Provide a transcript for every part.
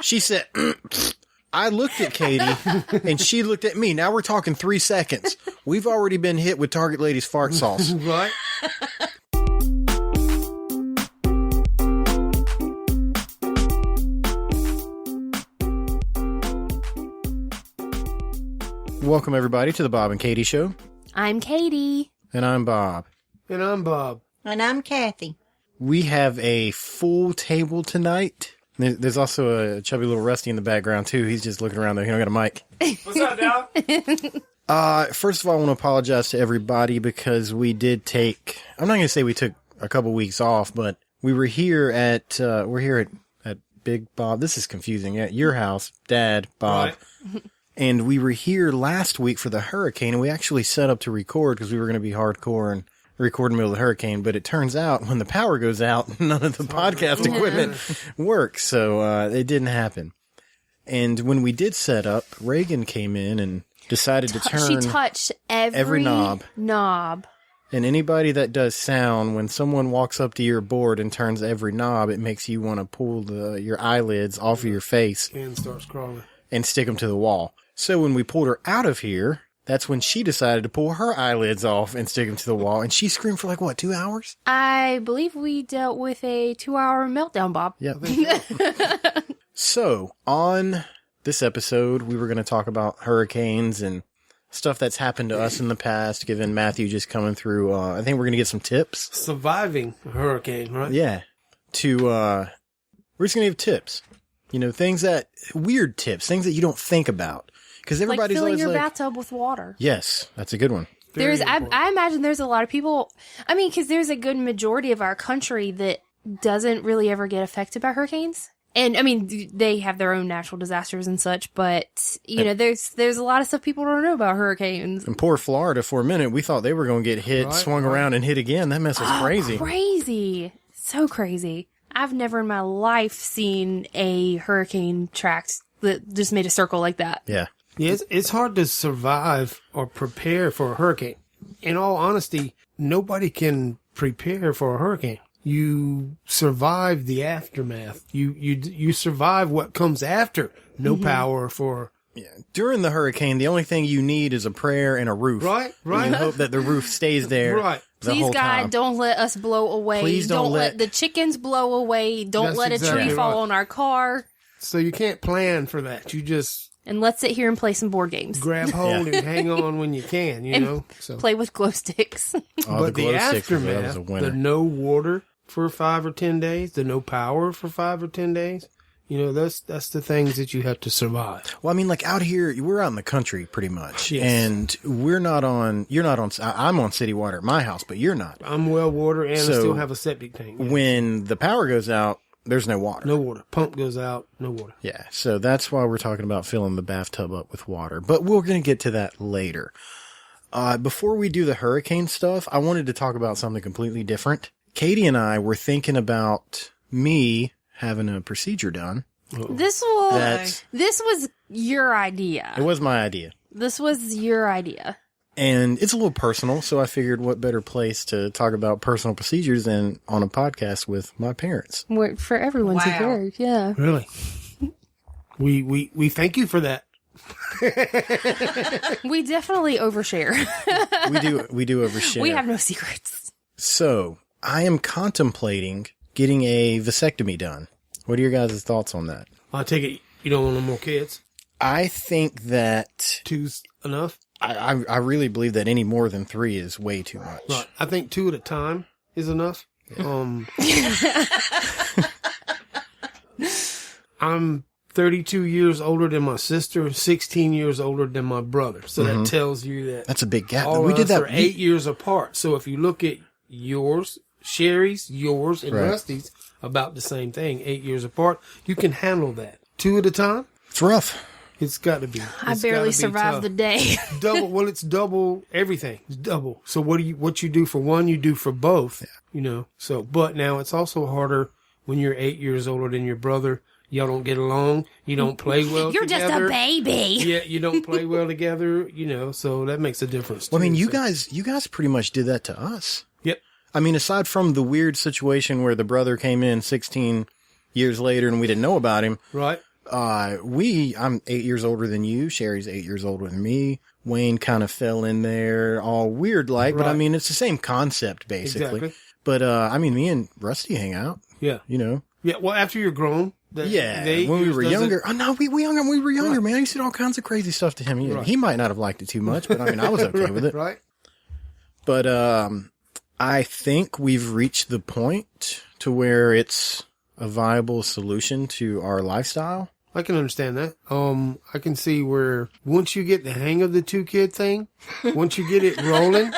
She said, I looked at Katie, and she looked at me. Now we're talking 3 seconds. We've already been hit with Target Lady's fart sauce. Right? Welcome, everybody, to the Bob and Katie Show. I'm Katie. And I'm Bob. And I'm Bob. And I'm Kathy. We have a full table tonight. There's also a chubby little Rusty in the background, too. He's just looking around there. He don't got a mic. What's up, Dal? First of all, I want to apologize to everybody because we did take... I'm not going to say we took a couple weeks off, but we were here at... we're here at Big Bob. This is confusing. At your house, Dad, Bob. Right. And we were here last week for the hurricane, and we actually set up to record because we were going to be hardcore and record in the middle of the hurricane. But it turns out when the power goes out, none of the podcast equipment works. So it didn't happen. And when we did set up, Reagan came in and decided to turn... She touched every knob. And anybody that does sound, when someone walks up to your board and turns every knob, it makes you want to pull your eyelids off of your face And starts crawling. and stick them to the wall. So when we pulled her out of here, that's when she decided to pull her eyelids off and stick them to the wall. And she screamed for 2 hours? I believe we dealt with a 2-hour meltdown, Bob. Yep. So on this episode, we were going to talk about hurricanes and stuff that's happened to us in the past, given Matthew just coming through. I think we're going to get some tips. Surviving a hurricane, right? Yeah. We're just going to give tips. Weird tips, things that you don't think about. Because everybody's filling always your bathtub with water. Yes, that's a good one. I imagine there's a lot of people, because there's a good majority of our country that doesn't really ever get affected by hurricanes. And, they have their own natural disasters and such, but, there's a lot of stuff people don't know about hurricanes. And poor Florida, for a minute, we thought they were going to get hit, swung around, and hit again. That mess was crazy. Crazy. So crazy. I've never in my life seen a hurricane tracked that just made a circle like that. Yeah. Yeah, it's hard to survive or prepare for a hurricane. In all honesty, nobody can prepare for a hurricane. You survive the aftermath. You survive what comes after. No power for... Yeah. During the hurricane, the only thing you need is a prayer and a roof. Right. And you hope that the roof stays there. Right. The Please, whole God, time. don't let us blow away. Please don't let the chickens blow away. Don't That's let a exactly tree fall right. on our car. So you can't plan for that. You just And let's sit here and play some board games. grab hold and hang on when you can, you And know? So. Play with glow sticks. Oh, But the glow stick was aftermath, a winner. the no water for 5 or 10 days, the no power for 5 or 10 days, that's the things that you have to survive. Well, out here, we're out in the country pretty much. Yes. And you're not on, I'm on city water at my house, but you're not. I'm well water and I So, still have a septic tank. Yeah. When the power goes out, there's no water. No water. Pump goes out, no water. Yeah, so that's why we're talking about filling the bathtub up with water. But we're going to get to that later. Before we do the hurricane stuff, I wanted to talk about something completely different. Katie and I were thinking about me having a procedure done. This was your idea. It was my idea. This was your idea. And it's a little personal, so I figured what better place to talk about personal procedures than on a podcast with my parents. For everyone to hear. Yeah. Really? We thank you for that. We definitely overshare. We do overshare. We have no secrets. So, I am contemplating getting a vasectomy done. What are your guys' thoughts on that? I take it you don't want no more kids? I think that 2's enough? I really believe that any more than 3 is way too much. Right. I think 2 at a time is enough. I'm 32 years older than my sister, 16 years older than my brother. So that tells you that That's a big gap. all We of did us that. are 8 years apart. So if you look at yours, Sherry's, yours, and Right. Rusty's, about the same thing, 8 years apart, you can handle that. 2 at a time, It's rough. it's got to be. I barely survived the day. Double. Well, it's double everything. It's double. So what you do for one, you do for both. So, but now it's also harder when you're 8 years older than your brother. Y'all don't get along. You don't play well You're together. just a baby. Yeah, you don't play well together, so that makes a difference. Well, too, you so. guys pretty much did that to us. Yep. Aside from the weird situation where the brother came in 16 years later and we didn't know about him, Right. I'm 8 years older than you. Sherry's 8 years older than me. Wayne kind of fell in there all weird like, but I Right. mean, it's the same concept basically. Exactly. But, I mean, me and Rusty hang out, Yeah. you know. Yeah. Well, after you're grown. The When we were 8 years younger. Oh, no, we younger when we were younger, man. I used to do all kinds of crazy stuff to him. Yeah, Right. he might not have liked it too much, but I mean, I was okay with it. Right. But, I think we've reached the point to where it's a viable solution to our lifestyle. I can understand that. I can see where once you get the hang of the 2-kid thing, once you get it rolling,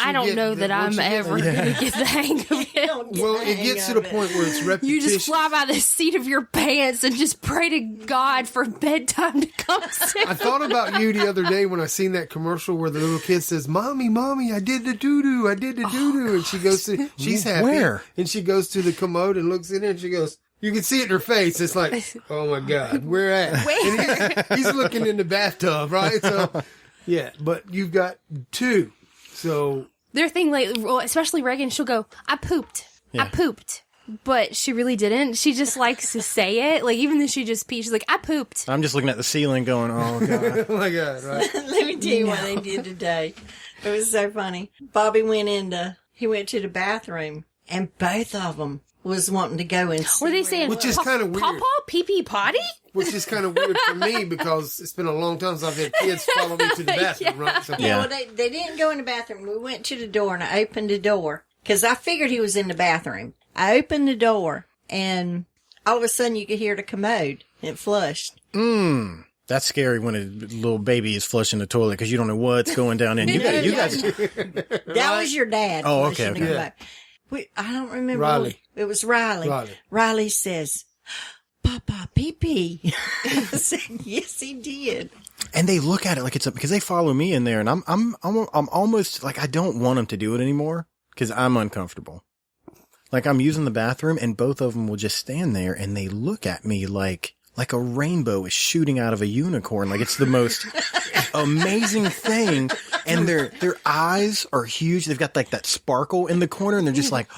I don't know that I'm ever going to get the hang of it. Well, it gets to the point where it's repetition. You just fly by the seat of your pants and just pray to God for bedtime to come soon. I thought about you the other day when I seen that commercial where the little kid says, "Mommy, mommy, I did the doo-doo, I did the doo-doo," and she goes to, she's happy. Where? And she goes to the commode and looks in it and she goes, you can see it in her face. It's like, oh my God, where at? Where? And he's looking in the bathtub, right? So, yeah, but you've got 2. So, Their thing, like, well, especially Reagan, she'll go, I pooped. Yeah. I pooped. But she really didn't. She just likes to say it. Like, even though she just peed, she's like, I pooped. I'm just looking at the ceiling going, oh, God. oh my God, right? Let me tell you what they did today. It was so funny. Bobby went to the bathroom, and both of them was wanting to go and see Were they where- saying, Which is kinda weird. Papa, pee-pee, potty? Which is kind of weird for me because it's been a long time since I've had kids follow me to the bathroom, right? So, Yeah. Well, they didn't go in the bathroom. We went to the door, and I opened the door because I figured he was in the bathroom. I opened the door, and all of a sudden you could hear the commode. It flushed. That's scary when a little baby is flushing the toilet because you don't know what's going down in. You guys, That was your dad. Oh, flushing okay, the okay. commode. I don't remember. Riley. It was Riley. Riley. Riley says, "Papa, pee-pee." I said, yes, he did. and they look at it like it's because they follow me in there, and I'm almost like I don't want them to do it anymore because I'm uncomfortable. Like I'm using the bathroom, and both of them will just stand there and they look at me like a rainbow is shooting out of a unicorn. Like it's the most amazing thing. And their eyes are huge. They've got like that sparkle in the corner, and they're just like,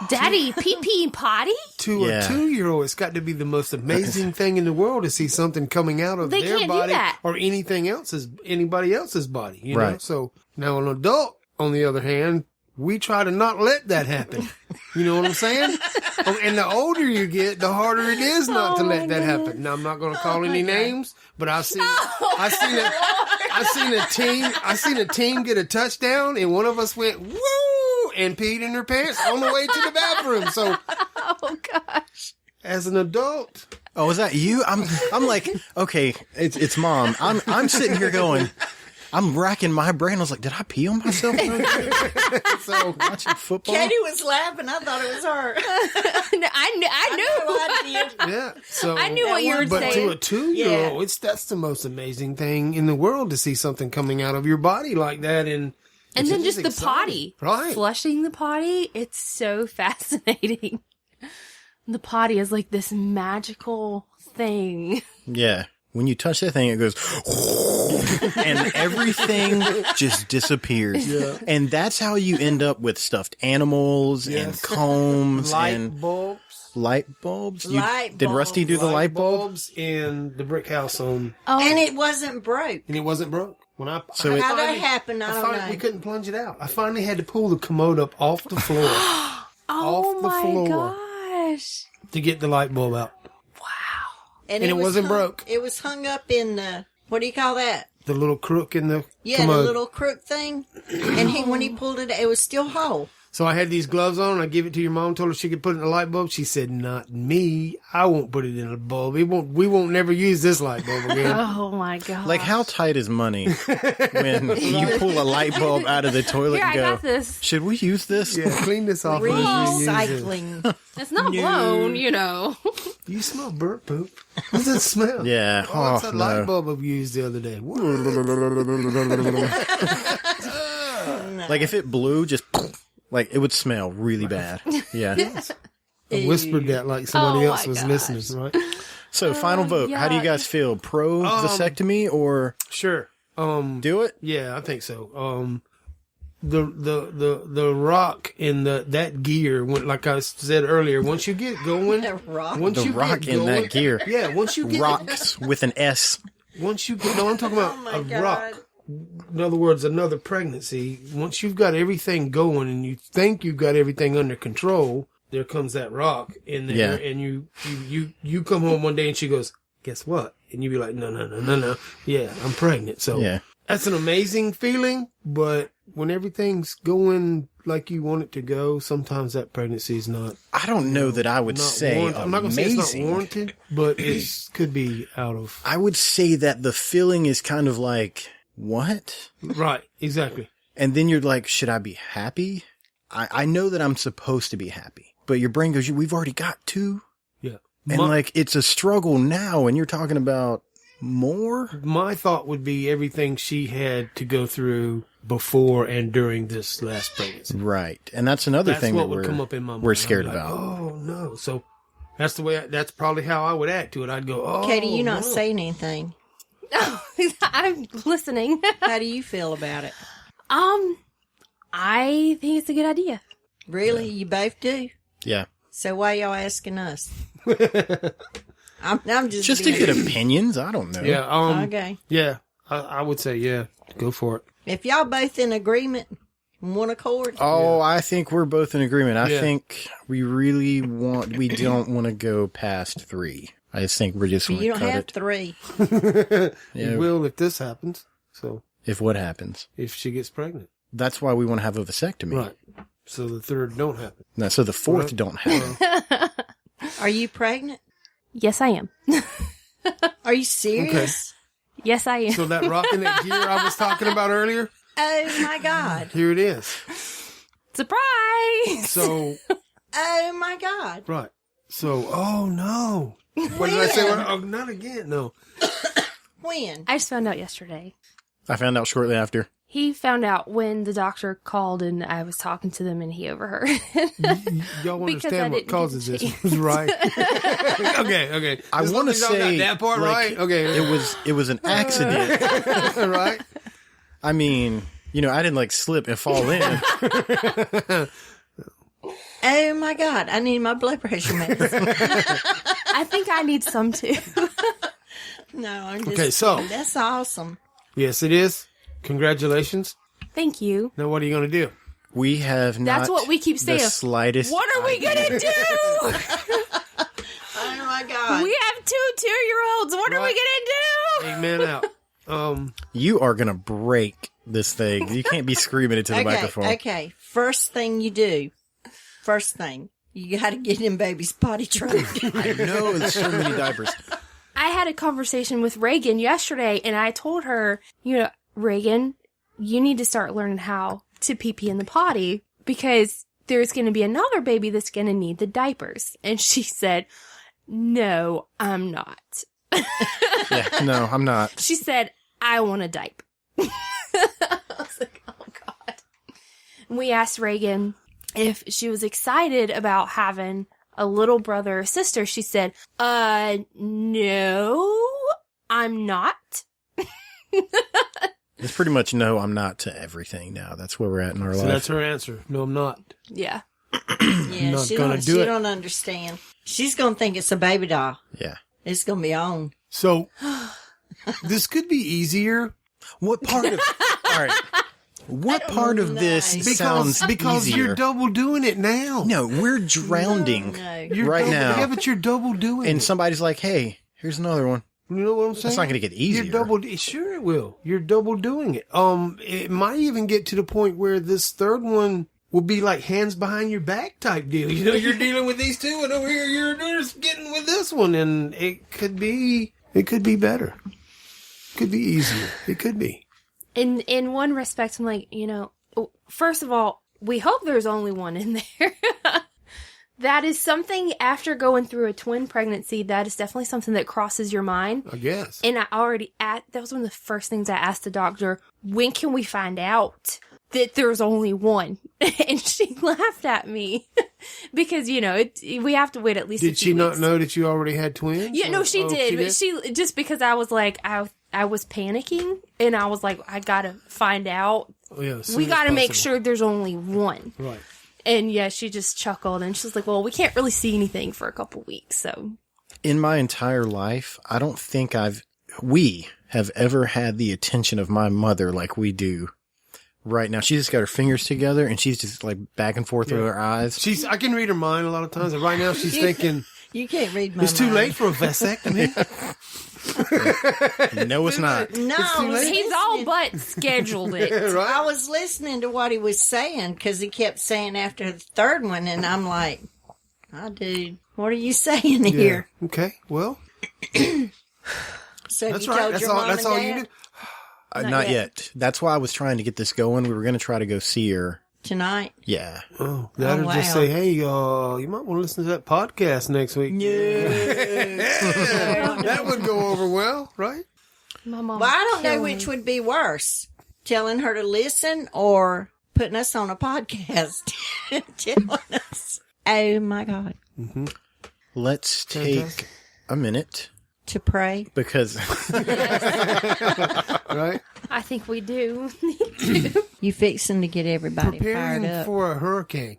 Daddy, pee-pee, potty? To Yeah. a 2-year-old, it's got to be the most amazing thing in the world to see something coming out of They their can't do body that. or anybody else's body. You know? Right. So now an adult, on the other hand, we try to not let that happen. You know what I'm saying? And the older you get, the harder it is not to let that happen. Now I'm not going to call any names, but I seen a team get a touchdown, and one of us went woo and peed in their pants on the way to the bathroom. So Oh, gosh. as an adult, "Oh, is that you?" I'm like, okay, it's Mom. I'm sitting here going, I'm racking my brain. I was like, did I pee on myself? so Watching football. Katie was laughing. I thought it was her. I knew. I did. yeah, so I knew what you were But saying. to a 2-year-old, Yeah. that's the most amazing thing in the world to see something coming out of your body like that, and then it's just the exciting. potty. Right. Flushing the potty. It's so fascinating. The potty is like this magical thing. Yeah. When you touch that thing, it goes, and everything just disappears. Yeah. And that's how you end up with stuffed animals and Yes. combs light and bulbs. light bulbs. Light Did Rusty do the light bulb? bulbs in the brick house on, Oh, And it wasn't broke. and it wasn't broke. When I So it- How that finally- happened, I don't finally- know. we couldn't plunge it out. I finally had to pull the commode up off the floor oh off the my floor. gosh. to get the light bulb out. And it was wasn't broke. It was hung up in the, what do you call that? The little crook in the Yeah, commode. the little crook thing. And when he pulled it, it was still whole. So I had these gloves on. I gave it to your mom. Told her she could put it in a light bulb. She said, "Not me. I won't put it in a bulb. We won't never use this light bulb again." Oh my god. Like, how tight is money when you pull a light bulb out of the toilet Here, and I go, got this. should we use this? Yeah, clean this off. and let's reuse it. Recycling. It's not blown, you know. You smell burnt poop. What does it smell? Yeah. Oh, it's Oh, that light no. bulb I've used the other day. Like, if it blew, just, like, it would smell really bad. Yeah. I whispered that like somebody Oh else my was gosh. listening, right? So, final vote. How do you yuck. guys feel? Pro vasectomy or Sure. do it? Yeah, I think so. the rock in that gear, like I said earlier, once you get going, The rock? once The you rock get in going, that gear. yeah, once you get Rocks with an S. once you get, no, I'm talking about Oh my a God. rock. In other words, another pregnancy. Once you've got everything going and you think you've got everything under control, there comes that rock in there, Yeah. and you come home one day and she goes, "Guess what?" And you be like, "No, yeah, I'm pregnant." So Yeah. that's an amazing feeling, but when everything's going like you want it to go, sometimes that pregnancy is not. I don't know that I would not say warranted. I'm not going to say it's not amazing. warranted, but it could be out of. I would say that the feeling is kind of like, what? Right, exactly. And then you're like, should I be happy? I know that I'm supposed to be happy, but your brain goes, we've already got two. Yeah. And like, it's a struggle now, and you're talking about more? My thought would be everything she had to go through before and during this last pregnancy. Right. And that's another That's thing what that would come up in my mind. we're scared I'd be like, about. Oh no! So that's the way. That's probably how I would act to it. I'd go, "Oh, Katie, you not no. saying anything. I'm listening. How do you feel about it? I think it's a good idea. Really? You both do? Yeah. So why y'all asking us? I'm just Just to being- get opinions. I don't know. Yeah. Okay. Yeah. I would say yeah. Go for it. If y'all both in agreement, one accord, Oh, I think we're both in agreement. I Yeah. think we don't want to go past 3. I just think we're just going you to don't cut have it. 3. Yeah. You will if this happens. So If what happens. if she gets pregnant, That's why we want to have a vasectomy. right? So the third don't happen. No, so the 4th don't happen. Are you pregnant? Yes, I am. Are you serious? Yes, I am. So that rock in that gear I was talking about earlier, Oh my God. here it is. Surprise! So Oh my God. right. So oh no. What did I say? Oh, not again. No. When? I just found out yesterday. I found out shortly after. He found out when the doctor called and I was talking to them and he overheard. Y'all Because I understand what didn't causes get this, the chance. right? okay. I As long want to as y'all got say that part like, right. Okay, it was an accident. right. I mean, I didn't like slip and fall in. Oh my God. I need my blood pressure medicine. I think I need some too. No, I'm just Okay, so- kidding. That's awesome. Yes, it is. Congratulations. Thank you. Now, what are you going to do? We have not. That's what we keep saying. The slightest. What are we gonna do? Oh my God. We have 2 2-year-olds. What are we Right. gonna do? Amen out. You are gonna break this thing. You can't be screaming into the microphone. Okay. First thing you do. First thing. You got to get in baby's potty trained. I know there's so many diapers. I had a conversation with Reagan yesterday and I told her, Reagan, you need to start learning how to pee-pee in the potty because there's going to be another baby that's going to need the diapers. And she said, no, I'm not. Yeah, no, I'm not. She said, I want a diaper. I was like, oh God. We asked Reagan if she was excited about having a little brother or sister. She said, no, I'm not. It's pretty much no, I'm not to everything now. That's where we're at in our So life. that's her answer. No, I'm not. Yeah. Yeah, Not she gonna don't. do She it. don't understand. She's gonna think it's a baby doll. Yeah. It's gonna be on. So this could be easier What part of? All right. What part of this sounds because easier? you're double doing it now. No, we're drowning No. You're right double- now. Yeah, but you're double doing and it. somebody's like, "Hey, here's another one." You know what I'm saying? That's not going to get easier. You're double. Sure, it will. You're double doing it. It might even get to the point where this third one will be like hands behind your back type deal. You're dealing with these two, and over here you're just getting with this one, and it could be better. Could be easier. It could be. In one respect, I'm like, first of all, we hope there's only one in there. That is something after going through a twin pregnancy, that is definitely something that crosses your mind. I guess. And that was one of the first things I asked the doctor, when can we find out that there's only one? And she laughed at me because, we have to wait at least a Did few she not weeks. know that you already had twins? Yeah, no, she Oh, did. But she just because I was like, I was panicking and I was like, I gotta find out Oh, yeah, as soon we as got to make possible. sure there's only one. Right. And yeah, she just chuckled and she's like, well, we can't really see anything for a couple weeks. So In my entire life, I don't think we have ever had the attention of my mother like we do right now. She's just got her fingers together and she's just like back and forth with her eyes. I can read her mind a lot of times, and right now she's thinking, You can't read my it's too mind. late for a vasectomy. No, it's not. No, It's too I was late. he's all listening. but scheduled it. I Right? was listening to what he was saying because he kept saying after the third one, and I'm like, "Oh, dude, what are you saying Yeah. here?" Okay, well, So that's you right. told That's your all, mom that's and all dad? you did. Not yet. That's why I was trying to get this going. We were going to try to go see her. Tonight. Yeah. Oh, that'll wow. just say, hey, you might want to listen to that podcast next week. Yeah. That would go over well, right? My mom. Well, I don't know killed which me. would be worse: telling her to listen or putting us on a podcast. Telling us. Oh my God! Let's take Fantastic. a minute To pray. because Right? I think we do. You fixing to get everybody Preparing fired up. for a hurricane.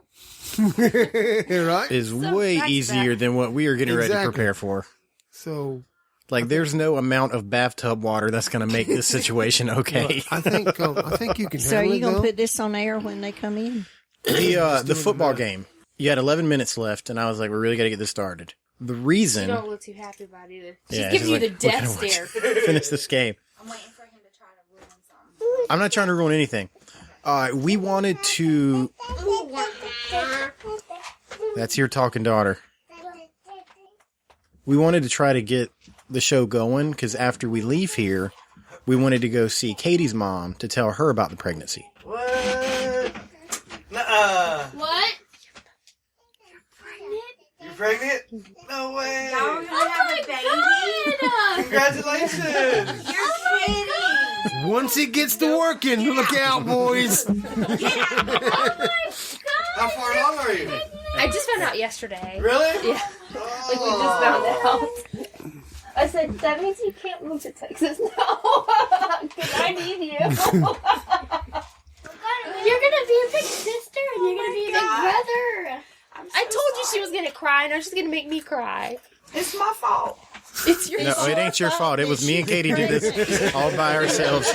Right? is way back to easier than what we are getting ready to Exactly. prepare for. So, Like, there's no amount of bathtub water that's going to make this situation okay. I think you can So are handle you it, going to though. put this on air when they come in? The football game. You had 11 minutes left, and I was like, we really got to get this started. The reason You don't look too happy about it either. She's Yeah, giving she's you the like, "We're death gonna watch stare. finish this game. I'm waiting for him to try to ruin something. I'm not trying to ruin anything. We wanted to. That's your talking daughter. We wanted to try to get the show going because after we leave here, we wanted to go see Katie's mom to tell her about the pregnancy. What? Nuh-uh. What? You're pregnant? No way. Y'all gonna have a baby? Congratulations. You're kidding. Once it gets to working, look out, boys. How far along are you? I just found out yesterday. Really? Yeah. Like, we just found out. I said, that means you can't move to Texas now. Because I need you. You're going to be a big sister and you're going to be a big brother. I told you she was going to cry, and now she's going to make me cry. It's my fault. It's your No, fault. it ain't your fault. It was me and Katie did this all by ourselves.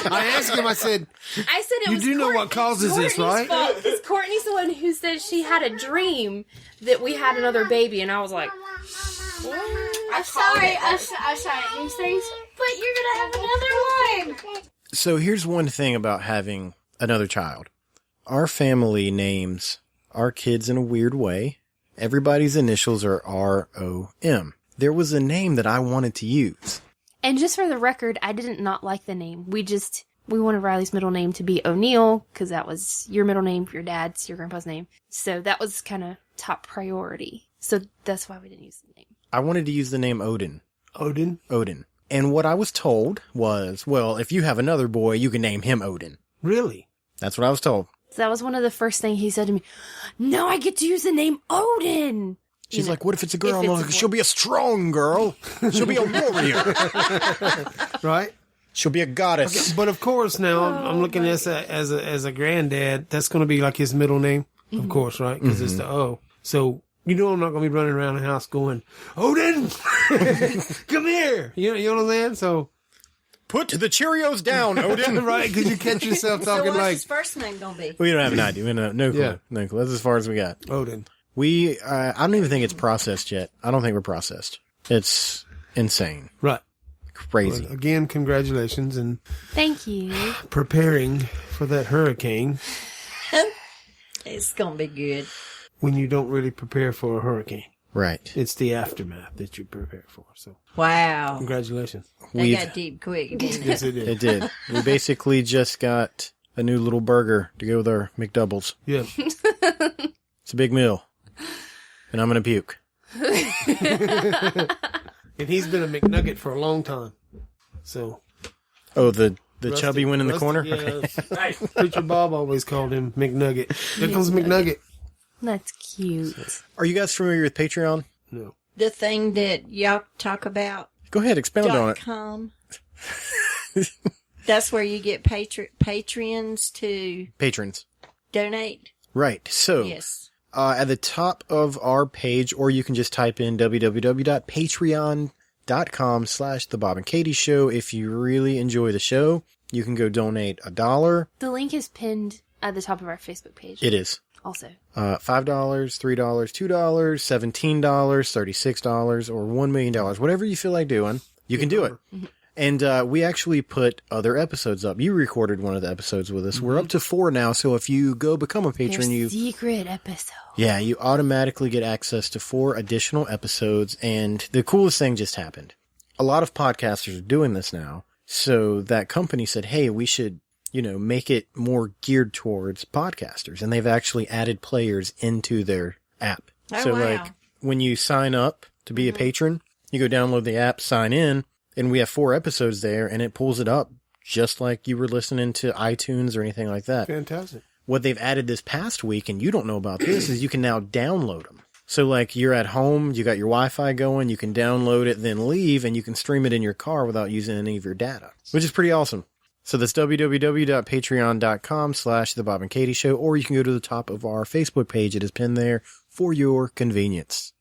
I asked him, I said, I said it You was do know what causes this, right? Because Courtney's the one who said she had a dream that we had another baby, and I was like, I'm sorry. I'm sorry. These things. But you're gonna have another one. So here's one thing about having another child. Our family names our kids in a weird way. Everybody's initials are R-O-M. There was a name that I wanted to use. And just for the record, I didn't not like the name. We wanted Riley's middle name to be O'Neill, because that was your middle name, your dad's, your grandpa's name. So that was kind of top priority. So that's why we didn't use the name. I wanted to use the name Odin. Odin. Odin. And what I was told was, well, if you have another boy, you can name him Odin. Really? That's what I was told. So that was one of the first things he said to me. No, I get to use the name Odin. She's like, what if it's a girl? if I'm it's like, a she'll be a strong girl. She'll be a warrior. Right? She'll be a goddess. But of course, now I'm looking at this as a granddad. That's going to be like his middle name, of course, right? Because it's the O. So you know I'm not going to be running around the house going, Odin, come here. You know what I'm saying? So Put the Cheerios down, Odin. right, because you catch yourself So talking what's like his first name gonna be? We don't have an idea. We don't, no clue. Yeah. No clue. That's as far as we got. Odin. I don't even think it's processed yet. I don't think we're processed. It's insane. Right. Crazy. Well, again, congratulations and Thank you. preparing for that hurricane It's gonna be good. when you don't really prepare for a hurricane. Right. It's the aftermath that you prepare for. So Wow. congratulations. They got deep quick, didn't they? Yes, it is. It did. We basically just got a new little burger to go with our McDoubles. Yeah. It's a big meal. And I'm going to puke. And he's been a McNugget for a long time. So Oh, the Rusty- chubby one in the Rusty, corner? Yeah. Okay. Preacher Bob always called him McNugget. There comes McNugget. That's cute. Are you guys familiar with Patreon? No. The thing that y'all talk about. Go ahead, expound on it. .com. That's where you get patrons to Patrons. donate. Right. So, Yes. at the top of our page, or you can just type in www.patreon.com/The Bob and Katie Show. If you really enjoy the show, you can go donate $1. The link is pinned at the top of our Facebook page. It is. Also. $5, $3, $2, $17, $36, or $1 million. Whatever you feel like doing, you can do it. And we actually put other episodes up. You recorded one of the episodes with us. We're up to 4 now, so if you go become a patron, There's secret episode. yeah, you automatically get access to 4 additional episodes. And the coolest thing just happened. A lot of podcasters are doing this now. So that company said, hey, we should, make it more geared towards podcasters. And they've actually added players into their app. Oh, So wow. like when you sign up to be a patron, you go download the app, sign in, and we have 4 episodes there, and it pulls it up just like you were listening to iTunes or anything like that. Fantastic. What they've added this past week, and you don't know about this, is you can now download them. So like you're at home, you got your Wi-Fi going, you can download it, then leave, and you can stream it in your car without using any of your data, which is pretty awesome. So that's www.patreon.com/The Bob and Katie Show, or you can go to the top of our Facebook page. It is pinned there for your convenience.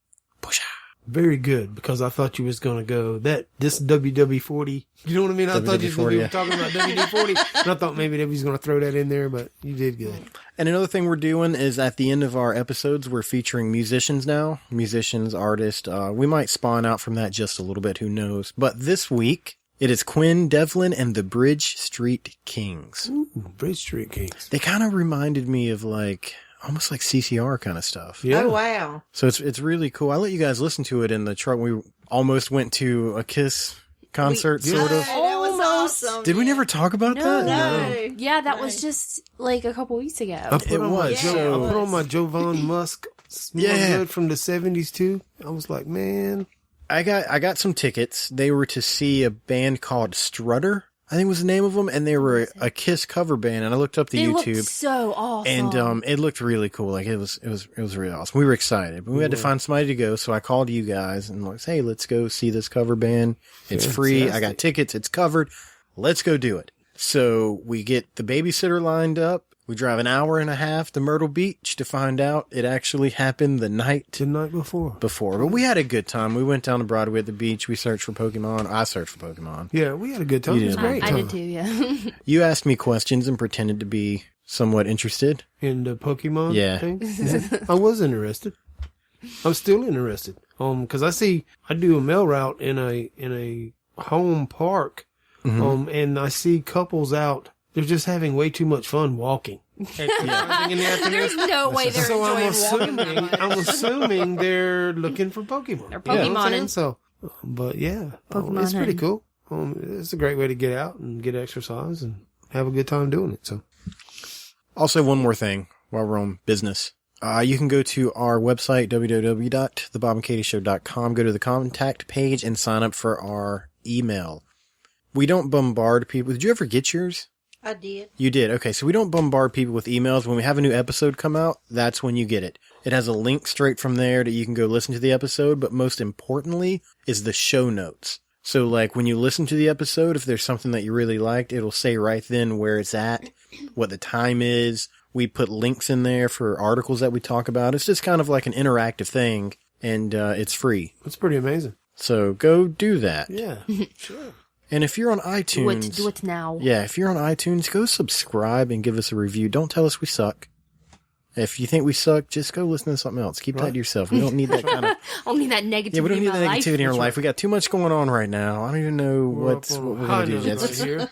Pusha. Very good, because I thought you was going to go this WW40. You know what I mean? I thought you WD-40, were talking about WD-40. And I thought maybe they was going to throw that in there, but you did good. And another thing we're doing is at the end of our episodes, we're featuring musicians now. Musicians, artists. We might spawn out from that just a little bit. Who knows? But this week, it is Quinn Devlin and the Bridge Street Kings. Ooh, Bridge Street Kings. They kind of reminded me of almost like CCR kind of stuff. Yeah. Oh, wow. So it's really cool. I let you guys listen to it in the truck. We almost went to a Kiss concert, sort of. That was Almost. awesome. Did we never talk about that? No. Yeah, that was just like a couple weeks ago. I put It on was, My so- I put on my Jovan Musk Smell Yeah. Good from the 70s too. I was like, man. I got some tickets. They were to see a band called Strutter, I think was the name of them, and they were a Kiss cover band. And I looked up the They YouTube. looked so awesome. And it looked really cool. Like it was really awesome. We were excited, but we had to find somebody to go. So I called you guys and like, hey, let's go see this cover band. It's free. I got tickets. It's covered. Let's go do it. So we get the babysitter lined up. We drive an hour and a half to Myrtle Beach to find out it actually happened the night The night before. But we had a good time. We went down to Broadway at the beach. We searched for Pokemon. I searched for Pokemon. Yeah, we had a good time. You It was did. great. I time. did too, yeah. You asked me questions and pretended to be somewhat interested. In the Pokemon Yeah. thing. Yeah. I was interested. I'm still interested. Cause I do a mail route in a home park. And I see couples out. They're just having way too much fun walking. In the afternoon. There's no way they're So I'm enjoying walking that assuming, much. they're looking for Pokemon. They're You know what I'm saying? Pokemoning. So, but yeah, Pokemon it's pretty hunting. cool. It's a great way to get out and get exercise and have a good time doing it. So, Also, one more thing while we're on business. You can go to our website, www.thebobandkatieshow.com, go to the contact page and sign up for our email. We don't bombard people. Did you ever get yours? I did. You did. Okay. So we don't bombard people with emails. When we have a new episode come out, that's when you get it. It has a link straight from there that you can go listen to the episode. But most importantly is the show notes. So like when you listen to the episode, if there's something that you really liked, it'll say right then where it's at, what the time is. We put links in there for articles that we talk about. It's just kind of like an interactive thing, and it's free. it's pretty amazing. So go do that. Yeah, sure. And if you're on iTunes, Do it now. yeah, if you're on iTunes, go subscribe and give us a review. Don't tell us we suck. If you think we suck, just go listen to something else. Keep that to yourself. We don't need that kind of Only that negativity. yeah. We don't need in that my life. negativity in our life. We got too much going on right now. I don't even know what we're gonna do. Right Just here.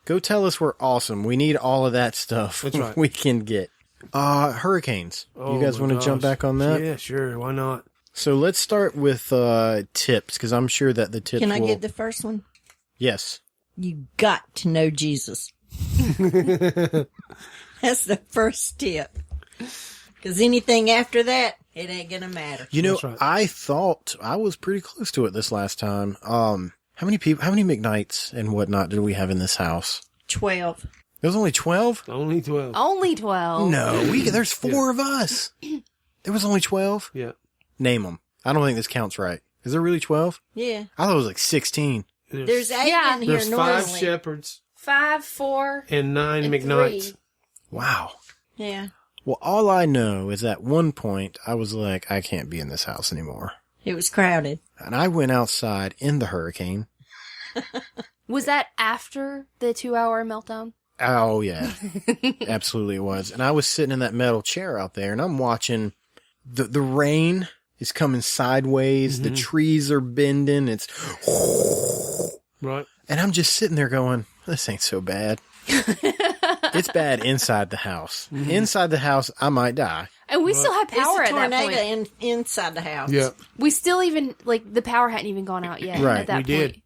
go tell us we're awesome. We need all of that stuff. That's right. We can get. Hurricanes. Oh, You guys my want to jump gosh. back on that? Yeah, sure. Why not? So let's start with tips, because I'm sure that the tips. Can I will... get the first one? Yes. You got to know Jesus. That's the first tip. Because anything after that, it ain't going to matter. You know, That's right. I thought I was pretty close to it this last time. How many McKnights and whatnot did we have in this house? 12. There was only 12? Only 12. Only 12. No, there's 4 of us. There was only 12? Yeah. Name them. I don't think this counts right. Is there really 12? Yeah. I thought it was like 16. There's 8 Yeah. in here There's 5 normally. shepherds. 5, 4, and 9 and McKnights. 3. Wow. Yeah. Well, all I know is at one point I was like, I can't be in this house anymore. It was crowded. And I went outside in the hurricane. Was that after the 2-hour meltdown? Oh, yeah. Absolutely it was. And I was sitting in that metal chair out there, and I'm watching the rain is coming sideways. The trees are bending. It's... Right. And I'm just sitting there going, this ain't so bad. It's bad inside the house. Inside the house, I might die. And we still had power It's a at that tornado point. inside the house. Yeah. We still even, like, the power hadn't even gone out yet Right. at that We point. did.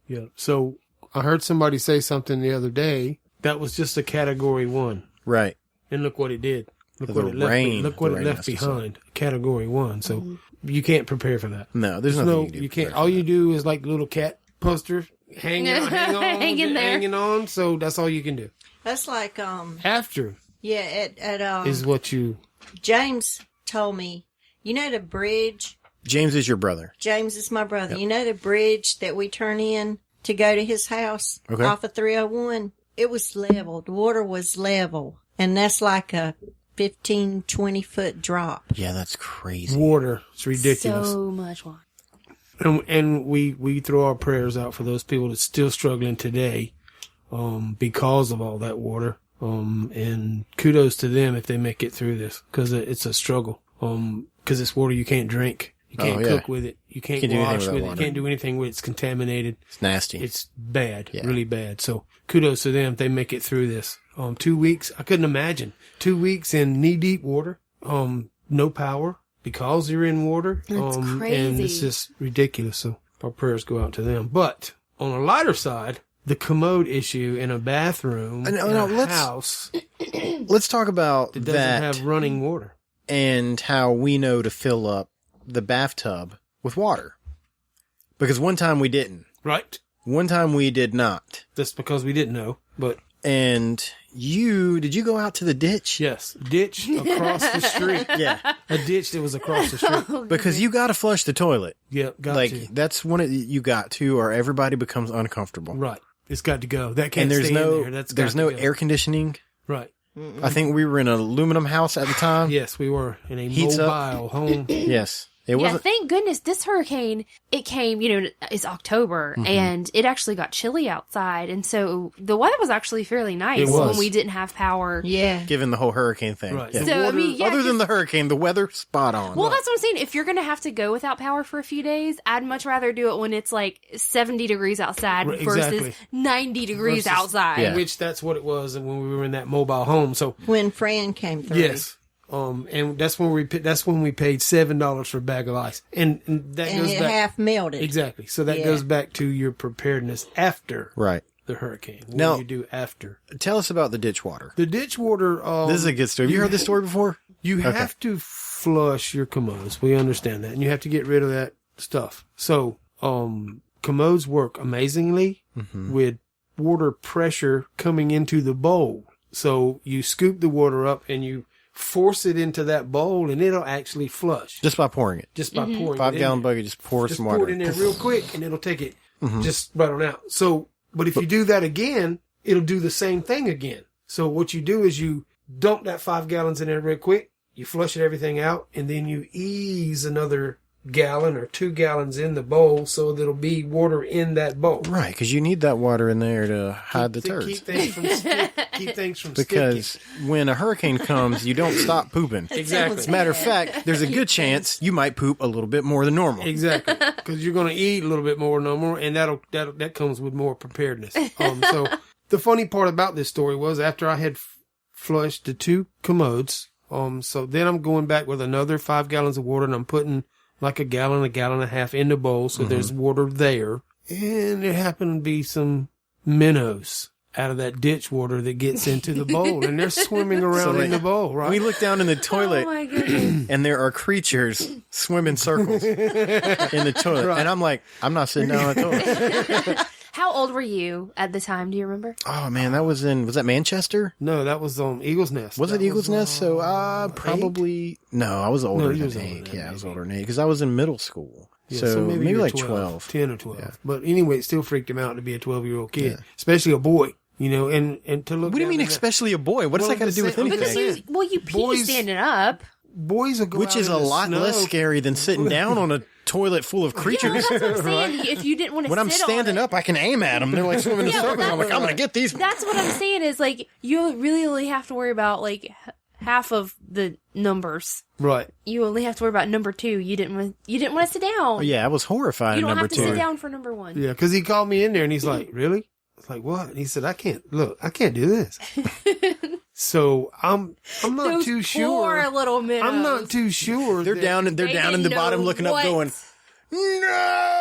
Yeah. So I heard somebody say something the other day that was just a category 1. Right. And look what it did. Look The what it left, rain- look what the it rain left has to behind. Category 1. So you can't prepare for that. No, there's No, nothing you can do. can't. All you do is like little cat poster hang on, Hanging there. hanging on. So that's all you can do. That's like, After is what you. James told me, you know the bridge? James is your brother. James is my brother. You know the bridge that we turn in to go to his house Okay. off of 301? It was level. The water was level. And that's like a 15, 20-foot drop. Yeah, that's crazy. Water. It's ridiculous. So much water. And we throw our prayers out for those people that's still struggling today, because of all that water. And kudos to them if they make it through this, because it's a struggle. Because it's water you can't drink. You can't yeah. cook with it. You can't Can't do anything wash with that with it. water. You can't do anything with it. It's contaminated. It's nasty. It's bad. Yeah. Really bad. So kudos to them if they make it through this. 2 weeks. I couldn't imagine 2 weeks in knee deep water. No power because you're in water. That's And crazy. it's just ridiculous. So our prayers go out to them. But on a lighter side, the commode issue in a bathroom No, in no, a let's- house Let's talk about that doesn't that have running water. and how we know to fill up the bathtub with water. Because one time we didn't. Right? One time we did not. That's because we didn't know. But And did you go out to the ditch? yes, ditch across the street. Yeah. A ditch that was across the street. Because you got to flush the toilet. Yep, got Like, to. that's when you got to, or everybody becomes uncomfortable. Right. It's got to go. That can't And there's stay no, in there. That's there's got no to go. air conditioning. Right. I think we were in an aluminum house at the time. Yes, we were in a Heats up. mobile home. Yes. It Yeah, wasn't. thank goodness this hurricane, it came, it's October and it actually got chilly outside. And so the weather was actually fairly nice It was. when we didn't have power. Yeah. Given the whole hurricane thing. Right. Yeah. The So, water- yeah, Other than 'cause- the hurricane, the weather, spot on. well, that's what I'm saying. If you're going to have to go without power for a few days, I'd much rather do it when it's like 70 degrees outside Right, versus exactly. 90 degrees Versus- outside. Yeah. Which that's what it was when we were in that mobile home. So When Fran came through. yes. And that's when we paid $7 for a bag of ice. And that And goes it back half melted. exactly. So that Yeah. goes back to your preparedness after Right. the hurricane. What Now- do you do after? Tell us about the ditch water. The ditch water This is a good story. Have you heard this story before? You have to flush your commodes. We understand that. And you have to get rid of that stuff. So, commodes work amazingly with water pressure coming into the bowl. So you scoop the water up and you force it into that bowl and it'll actually flush Just by pouring it. just by pouring 5 it in gallon there. bucket, just pour Just some pour water. it in there real quick and it'll take it just right on out. So, but if you do that again, it'll do the same thing again. So what you do is you dump that 5 gallons in there real quick, you flush everything out, and then you ease another gallon or 2 gallons in the bowl so there'll be water in that bowl. Right, because you need that water in there to hide the To turds. keep things from keep things from Because when a hurricane comes, you don't stop pooping. Exactly. As a matter of fact, there's a good chance you might poop a little bit more than normal. sticking. Exactly, because you're going to eat a little bit more than normal, and that comes with more preparedness. So the funny part about this story was after I had flushed the 2 commodes, so then I'm going back with another 5 gallons of water, and I'm putting like a gallon and a half in the bowl, so there's water there. And there happened to be some minnows out of that ditch water that gets into the bowl, and they're swimming around in the bowl, right? We look down in the Oh toilet, my goodness. and there are creatures swimming circles in the toilet. And I'm like, I'm not sitting down on the toilet. How old were you at the time? Do you remember? Oh, man, was that Manchester? No, that was Eagle's Nest. Was That it Eagle's Nest? So probably, no, I was older you than was older 8. than Yeah, I was maybe. older than 8 because I was in middle school. Yeah, so maybe you're like 12. 10 or 12. But anyway, it still freaked him out to be a 12-year-old kid, especially a boy. You know, and to look. What do you down mean, in that- especially a boy? What does Well, that got to do with I'm just anything? saying. You pee Boys- standing up. Boys will go Which out is in a the lot snow. less scary than sitting down on a toilet full of Yeah, creatures. that's what I'm saying. If you didn't want to When I'm sit standing on it, up, I can aim at them. They're like swimming in Yeah, circles. well, I'm like, I'm going to get these. that's what I'm saying is like you really only have to worry about like half of the numbers. Right. You only have to worry about number 2. You didn't want to sit down. Oh, yeah, I was horrified You at don't number have to 2. sit down for number 1. Yeah, because he called me in there and he's like, "Really?" I was like, "What?" And he said, "I can't do this." So I'm not Those too poor sure. little minnows. I'm not too sure. They're that- down in They the didn't bottom know looking up what- going, no!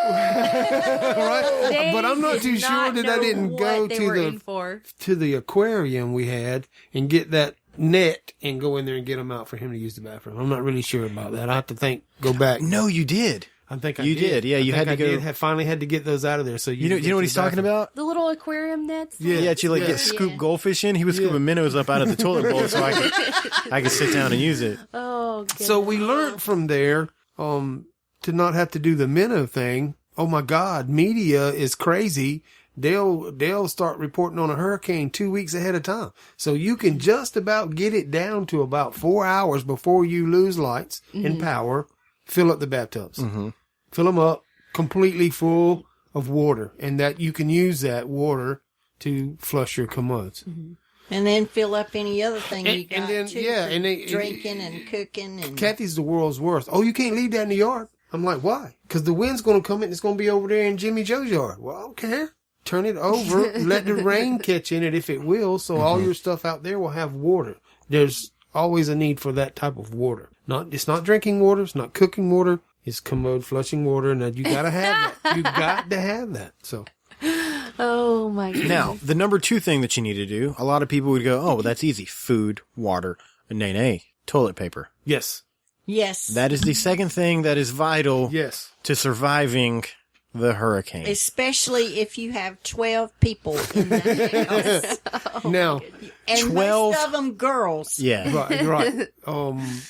right? They But I'm not did too sure not that I know didn't what go they were in to for. the aquarium we had and get that net and go in there and get them out for him to use the bathroom. I'm not really sure about that. I have to go back. No, you did. I think You did. Yeah, you had to go- Finally had to get those out of there. So You know what he's talking about? The little aquarium nets. Yeah. Yeah, you like Yeah. get scoop Yeah. goldfish in. He was scooping minnows up out of the toilet bowl so I could sit down and use it. Oh, goodness. So we learned from there to not have to do the minnow thing. Oh my God, media is crazy. They'll start reporting on a hurricane 2 weeks ahead of time. So you can just about get it down to about 4 hours before you lose lights and power. Fill up the bathtubs. Mm-hmm. Fill them up completely full of water, and that you can use that water to flush your commodes. And then fill up any other thing And- you got and then, too, yeah, for and they- drinking and cooking and Kathy's the world's worst. Oh, you can't leave that in the yard. I'm like, why? Because the wind's going to come in. It's going to be over there in Jimmy Joe's yard. Well, I don't care. Turn it over. Let the rain catch in it if it will. So all your stuff out there will have water. There's always a need for that type of water. It's not drinking water. It's not cooking water. It's commode flushing water. And you got to have that. You got to have that. So Oh my god. Now, the number 2 thing that you need to do, a lot of people would go, oh, well, that's easy. Food, water. Nay, toilet paper. yes. yes, That is the second thing that is vital Yes. to surviving the hurricane. especially if you have 12 people in the house, Now, and 12 most of them girls. Yeah. right.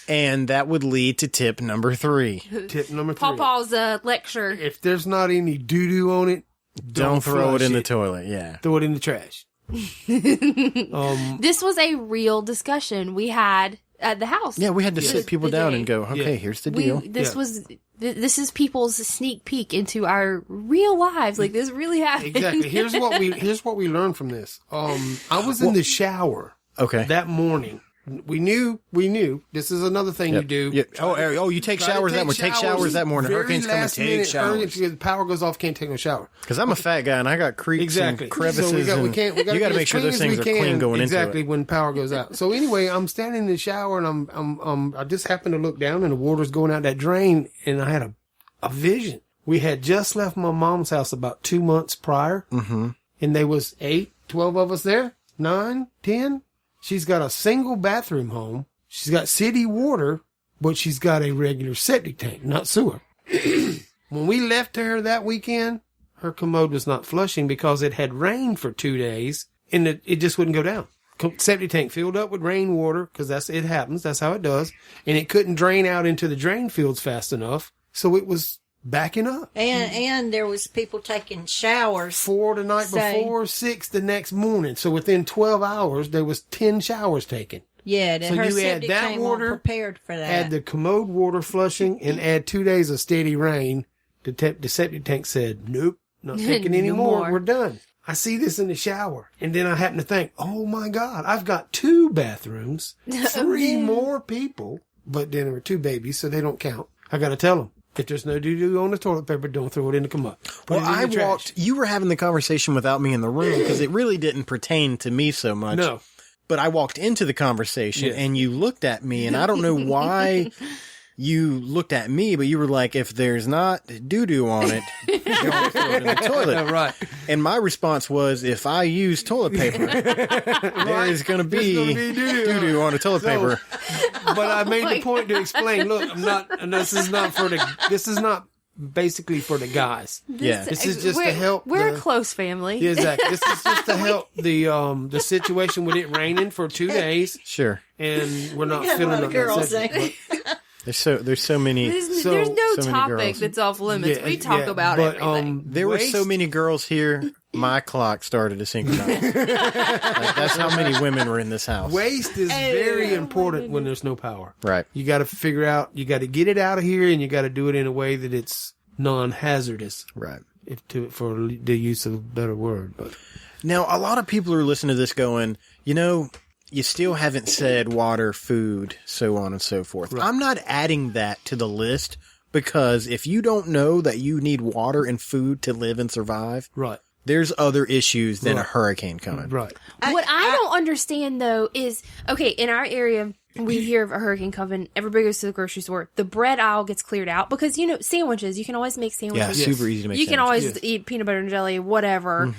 And that would lead to tip number 3. Tip number 3. Pawpaw's lecture. If there's not any doo-doo on it, Don't throw it flush in the toilet. Yeah. Throw it in the trash. This was a real discussion we had at the house. Yeah, we had to sit people the down day. and go, okay, Yeah. here's the deal. This is people's sneak peek into our real lives. Like this really happened. Exactly. Here's what we learned from this. I was in the shower Okay. that morning. We knew. This is another thing you do. Yep. Oh, you take Gotta showers that morning. Take showers that morning. very Hurricanes come and last take minute, showers. If the power goes off, can't take no shower. Because I'm a fat guy and I got creeks Exactly. and crevices. So we got you got to make sure those things are clean going exactly into it. when power goes out. So anyway, I'm standing in the shower and I just happened to look down and the water's going out that drain and I had a vision. We had just left my mom's house about 2 months prior, and there was 8, 12 of us there, 9, 10. She's got a single bathroom home. She's got city water, but she's got a regular septic tank, not sewer. When we left her that weekend, her commode was not flushing because it had rained for 2 days and it just wouldn't go down. Septic tank filled up with rainwater because it happens. That's how it does. And it couldn't drain out into the drain fields fast enough. So it was backing up. And there was people taking showers. 4 the night Say- before, 6 the next morning. So within 12 hours, there was 10 showers taken. Yeah, So her you add septic that tank water, wasn't prepared for that. Add the commode water flushing and add 2 days of steady rain. The septic tank said, nope, not taking any No more. more. We're done. I see this in the shower. And then I happen to think, oh my God, I've got 2 bathrooms, 3 more people. But then there were 2 babies, so they don't count. I got to tell them, if there's no doo-doo on the toilet paper, don't throw it in the commode. Put Well, it in I the trash. walked. You were having the conversation without me in the room because it really didn't pertain to me so much. No. But I walked into the conversation Yeah. and you looked at me, and I don't know why you looked at me, but you were like, if there's not doo-doo on it, don't throw it in the toilet. Right. And my response was, if I use toilet paper, there is going to be gonna be doo-doo. doo-doo on the toilet So- paper. But I made the point to explain, look, I'm not, and this is not basically for the guys. Yeah. This is just to help We're the- a close family. Yeah, exactly. This is just to help the situation with it raining for 2 days, Sure. and we're not You got a filling lot up of that girls, septic. ain't you? There's so many. There's no so many topic girls. that's off limits. We talk about but, everything. There were so many girls here. My clock started to synchronize. That's how many women were in this house. Waste is very important when there's no power. Right. You got to figure out, you got to get it out of here, and you got to do it in a way that it's non-hazardous. Right. For the use of a better word. But Now, a lot of people are listening to this going, you still haven't said water, food, so on and so forth. Right. I'm not adding that to the list because if you don't know that you need water and food to live and survive, right, there's other issues than a Right. hurricane coming. right, What I don't understand though is, okay, in our area, we hear of a hurricane coming. Everybody goes to the grocery store. The bread aisle gets cleared out because, sandwiches. You can always make Yeah, sandwiches. Yes. super easy to make You can sandwiches. always eat peanut butter and jelly, whatever.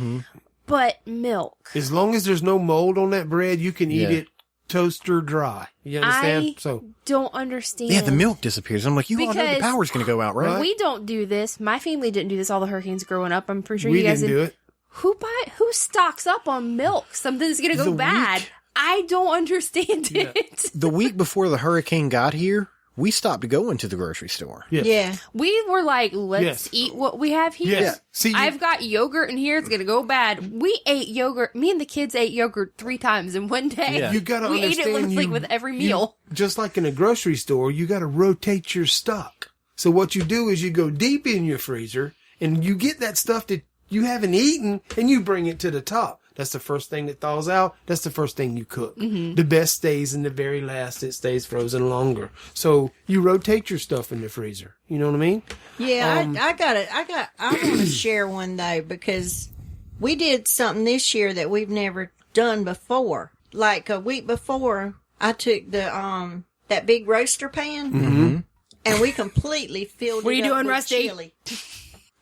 But milk. As long as there's no mold on that bread, you can eat Yeah. it toaster dry. You understand? I don't understand. Yeah, the milk disappears. I'm like, you all know the Because power's going to go out, right? We don't do this. My family didn't do this. All the hurricanes growing up. I'm pretty sure we you guys didn't do it. Who stocks up on milk? Something's gonna go The bad. week- I don't understand it. The week before the hurricane got here, we stopped going to the grocery store. Yes. Yeah. We were like, let's Yes. eat what we have here. Yes. See, I've got yogurt in here. It's gonna go bad. We ate yogurt. Me and the kids ate yogurt 3 times in one day. Yeah. you got to we ate understand. it like with every meal. Just like in a grocery store, you got to rotate your stock. So what you do is you go deep in your freezer and you get that stuff that you haven't eaten and you bring it to the top. That's the first thing that thaws out. That's the first thing you cook. Mm-hmm. The best stays in the very last. It stays frozen longer. So you rotate your stuff in the freezer. You know what I mean? Yeah, I want to share one though, because we did something this year that we've never done before. Like a week before, I took the, that big roaster pan and we completely filled What it are you up doing, with Rusty? chili.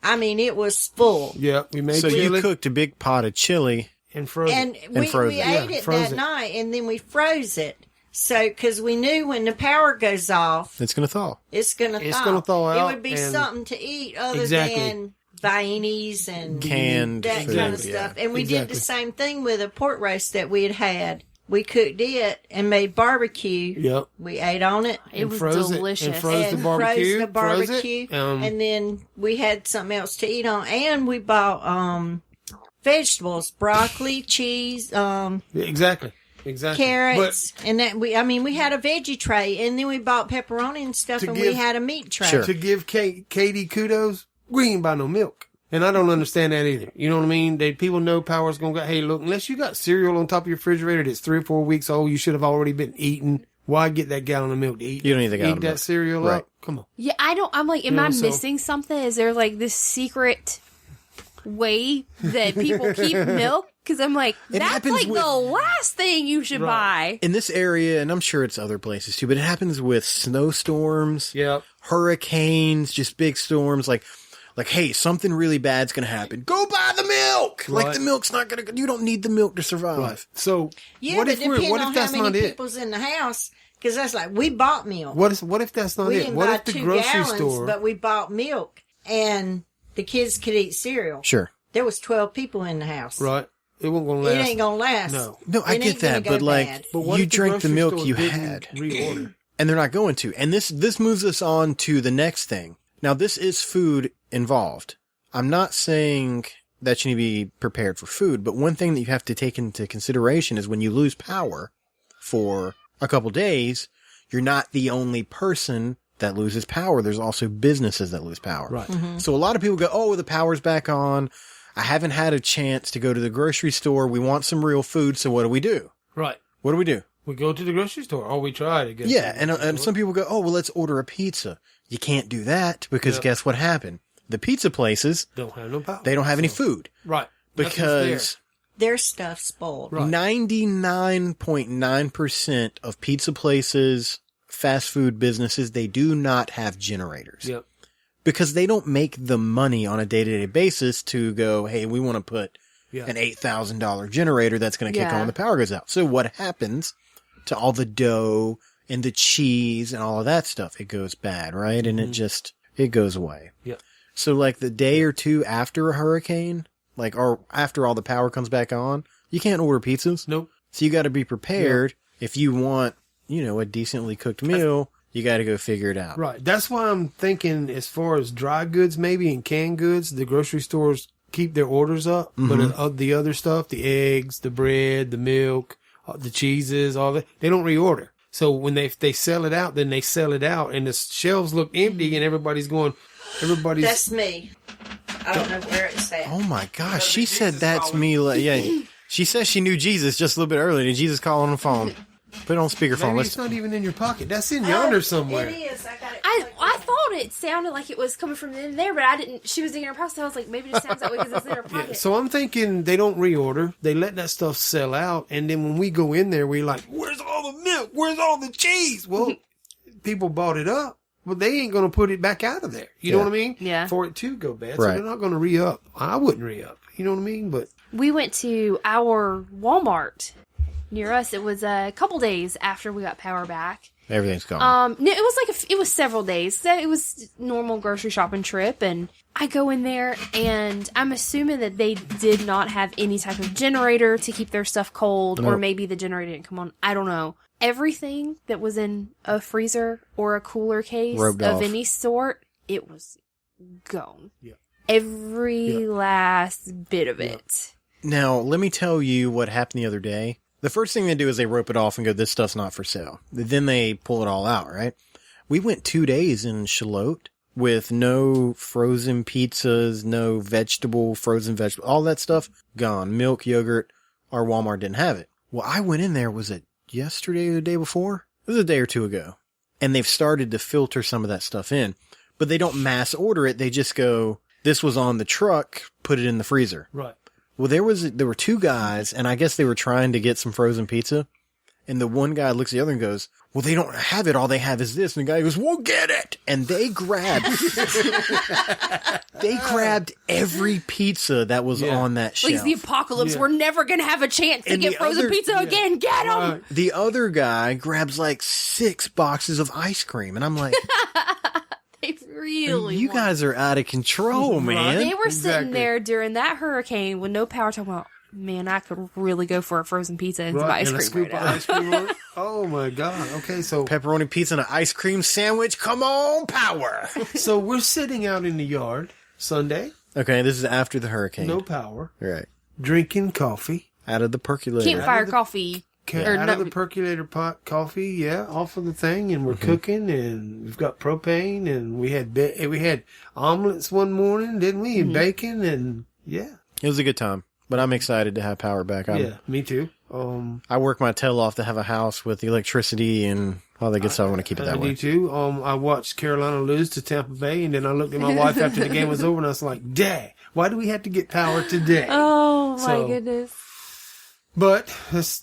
I mean, it was full. Yeah, we made So chili you cooked a big pot of chili. and frozen. And we frozen. ate Yeah, it frozen. that night, and then we froze it. So, because we knew when the power goes off, It's going to thaw. it's gonna It's thaw. gonna thaw It out, would be and- something to eat other Exactly. than Viennese and Canned that food, kind of yeah. stuff. And we did Exactly. the same thing with a pork roast that we had. We cooked it and made barbecue. Yep. We ate on it. It was froze it, delicious. and froze the And barbecue. froze the barbecue, Froze it. and then we had something else to eat on, and we bought vegetables, broccoli, cheese, Exactly. carrots, and that we had a veggie tray, and then we bought pepperoni and stuff, To and give- we had a meat tray. Sure. But to give Katie kudos, we ain't buy no milk. And I don't understand that either. You know what I mean? People know power's going to go, hey, look, unless you got cereal on top of your refrigerator that's 3 or 4 weeks old, you should have already been eating. Why get that gallon of milk to eat? You don't need the gallon Eat of that milk. cereal Right. up. Come on. Yeah, I'm like, am You know, I so- missing something? Is there like this secret way that people keep milk? Because I'm like, It that's happens like with- the last thing you should buy. In this area, and I'm sure it's other places too, but it happens with snowstorms, Yep. hurricanes, just big storms. Like, hey, something really bad's going to happen. Go buy the milk. Like, Right. the milk's not going to, you don't need the milk to survive. So, Yeah, what but if depending what on if how that's many not it? people's in the house, because that's like we bought milk. What if that's not We it? didn't What buy if the 2 grocery gallons, store? but we bought milk, and the kids could eat cereal. Sure. There was 12 people in the house. Right. It wasn't going to It last. ain't gonna last. No. No, I It get ain't gonna that, go but like, bad. But what you if the drank the grocery milk store you didn't had, reorder. and they're not going to. And this moves us on to the next thing. Now, this is food involved. I'm not saying that you need to be prepared for food, but one thing that you have to take into consideration is when you lose power for a couple days, you're not the only person that loses power. There's also businesses that lose power. Right. So a lot of people go, oh, the power's back on. I haven't had a chance to go to the grocery store. We want some real food. So what do we do? Right. What do we do? We go to the grocery store. Oh, we tried. I guess. Yeah. And some people go, oh, well, let's order a pizza. You can't do that because Yeah. guess what happened? The pizza places, Don't have no power. they don't have any food Right. Nothing's because Their stuff spoiled. Right. 99.9% of pizza places, fast food businesses, they do not have generators. there. Yep. Because they don't make the money on a day-to-day basis to go, hey, we want to put Yeah. an $8,000 generator that's going to kick Yeah. on when the power goes out. So what happens to all the dough and the cheese and all of that stuff? It goes bad, right? And it goes away. Yep. So like the day or two after a hurricane, like, or after all the power comes back on, you can't order pizzas. Nope. So you got to be prepared. If you want, a decently cooked meal, You got to go figure it out. Right. That's why I'm thinking as far as dry goods, maybe, and canned goods, the grocery stores keep their orders up. But the other stuff, the eggs, the bread, the milk, the cheeses, all that, they don't reorder. So when they sell it out, then they sell it out, and the shelves look empty, and everybody's. That's me. I don't know where it's at. Oh my gosh, she said that's me. Yeah, she says she knew Jesus just a little bit earlier. Did Jesus call on the phone? Put it on speakerphone. Maybe it's not even in your pocket. That's in yonder somewhere. It is. I got it. I thought it sounded like it was coming from in there, but I didn't. She was digging her pocket, so I was like, maybe it sounds that way because it's in her pocket. So I'm thinking they don't reorder. They let that stuff sell out, and then when we go in there, we're like, "Where's all the milk? Where's all the cheese?" Well, people bought it up, but they ain't going to put it back out of there. You know what I mean? Yeah. For it to go bad, so Right. they're not going to re-up. I wouldn't re-up. You know what I mean? But We went to our Walmart near us. It was a couple days after we got power back. Everything's gone. No, it was like it was several days. So it was normal grocery shopping trip, and I go in there, and I'm assuming that they did not have any type of generator to keep their stuff cold, or Nope. maybe the generator didn't come on. I don't know. Everything that was in a freezer or a cooler case Roped of off. any sort, it was gone. Yeah. Every last bit of it. Now, let me tell you what happened the other day. The first thing they do is they rope it off and go, this stuff's not for sale. Then they pull it all out, right? We went 2 days in Charlotte with no frozen pizzas, no frozen vegetable, all that stuff gone. Milk, yogurt. Our Walmart didn't have it. Well, I went in there, was it yesterday or the day before? It was a day or two ago. And they've started to filter some of that stuff in. But they don't mass order it. They just go, this was on the truck, put it in the freezer. right. Well, there were two guys, and I guess they were trying to get some frozen pizza. And the one guy looks at the other and goes, well, they don't have it. All they have is this. And the guy goes, well, get it. And they grabbed every pizza that was Yeah. on that Like shelf. the apocalypse. Yeah. We're never going to have a chance to And get the frozen other- pizza again. Get them! Right. The other guy grabs like 6 boxes of ice cream. And I'm like, They really you want- guys are out of control, man. They were sitting Exactly. there during that hurricane with no power, talking about, man, I could really go for a frozen pizza and some Right. ice And a cream scoop right of now. ice cream on it. Oh my God. Okay, so Pepperoni pizza and an ice cream sandwich. Come on, power. we're sitting out in the yard Sunday, Okay, this is after the hurricane. no power, Right. drinking coffee. Out of the percolator. Campfire coffee. Or Out no- of the percolator pot coffee, yeah, off of the thing, and we're cooking, and we've got propane, and we had omelets one morning, didn't we? And bacon, and yeah, It was a good time, but I'm excited to have power back. yeah, me too. I work my tail off to have a house with electricity and all that good stuff. I want to keep it I that do way. too. I watched Carolina lose to Tampa Bay, and then I looked at my wife after the game was over, and I was like, "Dad, why do we have to get power today?" Oh, my So- goodness. But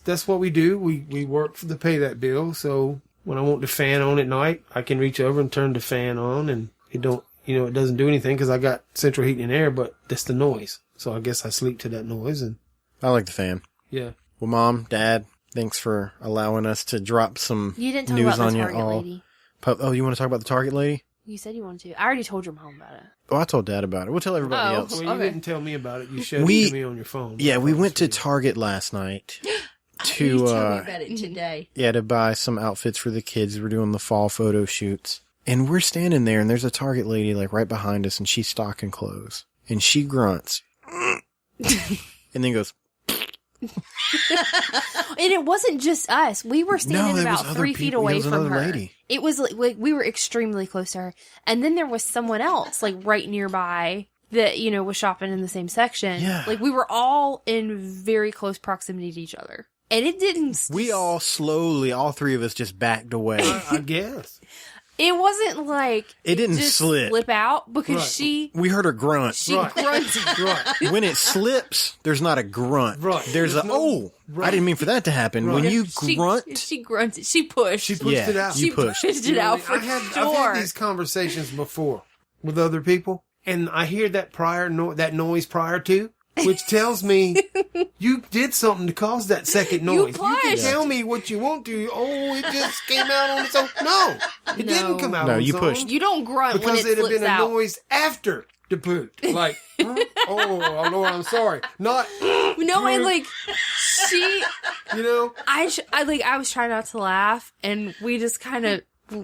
that's what we do. We work to pay that bill. So when I want the fan on at night, I can reach over and turn the fan on, and it doesn't do anything because I got central heating and air, but that's the noise. So I guess I sleep to that noise, and I like the fan. yeah. Well, Mom, Dad, thanks for allowing us to drop some You didn't talk news about on the you Target all. lady. Oh, you want to talk about the Target lady? You said you wanted to. I already told your mom about it. Oh, I told Dad about it. We'll tell everybody Oh. else. Well, you Okay. didn't tell me about it. You showed We- it to me on your phone. Yeah, we went to Target last night You to told me about it today. to buy some outfits for the kids. We're doing the fall photo shoots. And we're standing there, and there's a Target lady like right behind us, and she's stocking clothes. And she grunts. And then goes, And it wasn't just us. We were standing there about was 3 other feet people. away There was from another her. lady. It was like we were extremely close to her. And then there was someone else like right nearby that, was shopping in the same section. Yeah. Like we were all in very close proximity to each other. And it didn't we all slowly, all three of us just backed away. I guess. It wasn't like It didn't just slip. out because Right. she We heard her grunt. Right. grunted. Right. When it slips, there's not a grunt. Right. There's There's a, no- I didn't mean for that to happen. Right. When you She grunt, grunted. She pushed. She pushed Yeah, it out. you She pushed. pushed You it know, out for I've sure. had these conversations before with other people, and I hear that that noise prior to, which tells me you did something to cause that second You noise. You can pushed. tell me what you want to. Oh, it just came out on its own. No, it No. didn't come out No, on its you own. pushed. You don't grunt when Because it it had slips been a out. noise after the poop. Like, oh, Lord, I'm sorry. Not, No, and like she, you know, I was trying not to laugh, and we just kind of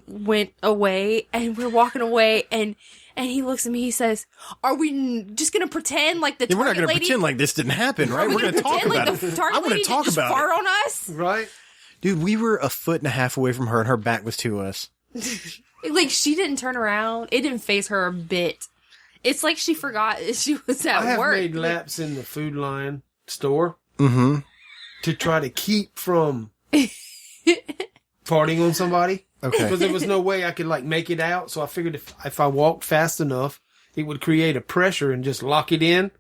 went away, and we're walking away, and he looks at me. He says, "Are we just gonna pretend like the Yeah, we're not Target going to lady? pretend like this didn't happen, right? Are we We're going to talk pretend about like the it. Target I want lady to talk just about fart it. on us?" Right? Dude, we were a foot and a half away from her, and her back was to us. Like, she didn't turn around. It didn't faze her a bit. It's like she forgot she was at I have work. made laps in the Food Lion store Mm-hmm. to try to keep from farting on somebody. Okay. Because there was no way I could like make it out. So I figured if I walked fast enough, it would create a pressure and just lock it in.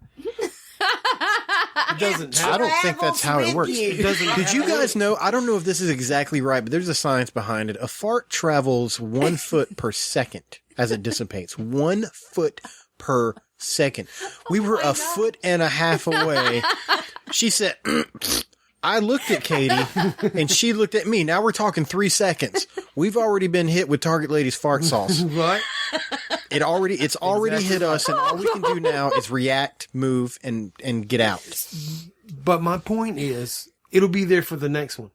It doesn't I happen. don't think that's how it works. It doesn't Did you happen. guys know? I don't know if this is exactly right, but there's a science behind it. A fart travels 1 foot per second as it dissipates. 1 foot per second. We were a foot and a half away. She said, I looked at Katie and she looked at me. Now we're talking 3 seconds. We've already been hit with Target Lady's fart sauce. Right? It's already hit us, and all we can do now is react, move, and get out. But my point is, it'll be there for the next one.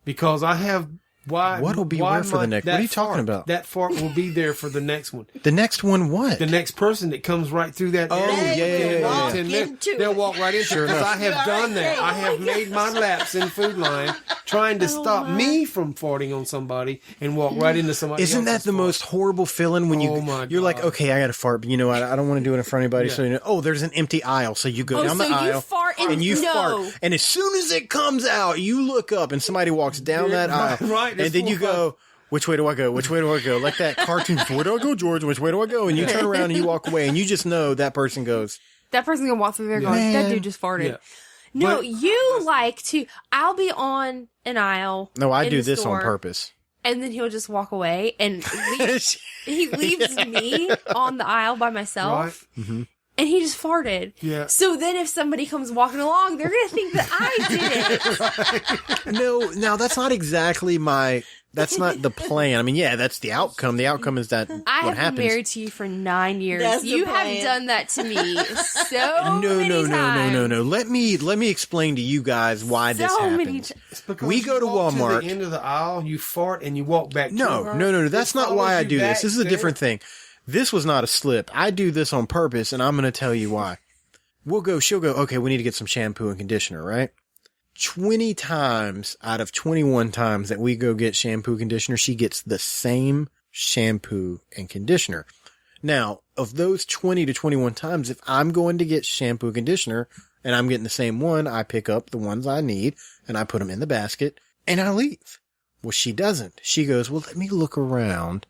Because I have... What'll be where for the next? What are you talking about? That fart will be there for the next one. The next one, what? The next person that comes right through that. Oh, area, yeah. Walk 10 minutes, into they'll it. walk right into it. Because I have done that. I have made my laps in Food Line trying to stop me from farting on somebody and walk right into somebody Isn't that else's the fart. most horrible feeling when Oh my you're like, God. okay, I got to fart, but you know, I don't want to do it in front of anybody. Yeah. So you know, oh, there's an empty aisle, so you go Oh, down so the you aisle fart and- and you no. fart, and as soon as it comes out, you look up and somebody walks down Yeah, that aisle, right, and there's then you 4 or 5. go. Which way do I go? Which way do I go? Like that cartoon. Where do I go, George? Which way do I go? And you turn around and you walk away, and you just know that person goes. That person's gonna walk through there going, Man. that dude just farted. Yeah. No, But- you like to. I'll be on an aisle. No, I in do the this store, on purpose. And then he'll just walk away and he leaves me on the aisle by myself. Right? And he just farted. Yeah. So then if somebody comes walking along, they're going to think that I did it. No, now that's not exactly that's not the plan. I mean, yeah, that's the outcome. The outcome is that I what have happens. been married to you for 9 years. That's the You have plan. done that to me so many times. No. Let me explain to you guys why this So many happens. times. Because We go you to walk Walmart. To the end of the aisle, you fart and you walk back. to No. her. That's It not why follows I you do this. back This is a there. different thing. This was not a slip. I do this on purpose, and I'm going to tell you why. She'll go, okay, we need to get some shampoo and conditioner, right? 20 times out of 21 times that we go get shampoo and conditioner, she gets the same shampoo and conditioner. Now, of those 20 to 21 times, if I'm going to get shampoo and conditioner and I'm getting the same one, I pick up the ones I need and I put them in the basket and I leave. Well, she doesn't. She goes, well, let me look around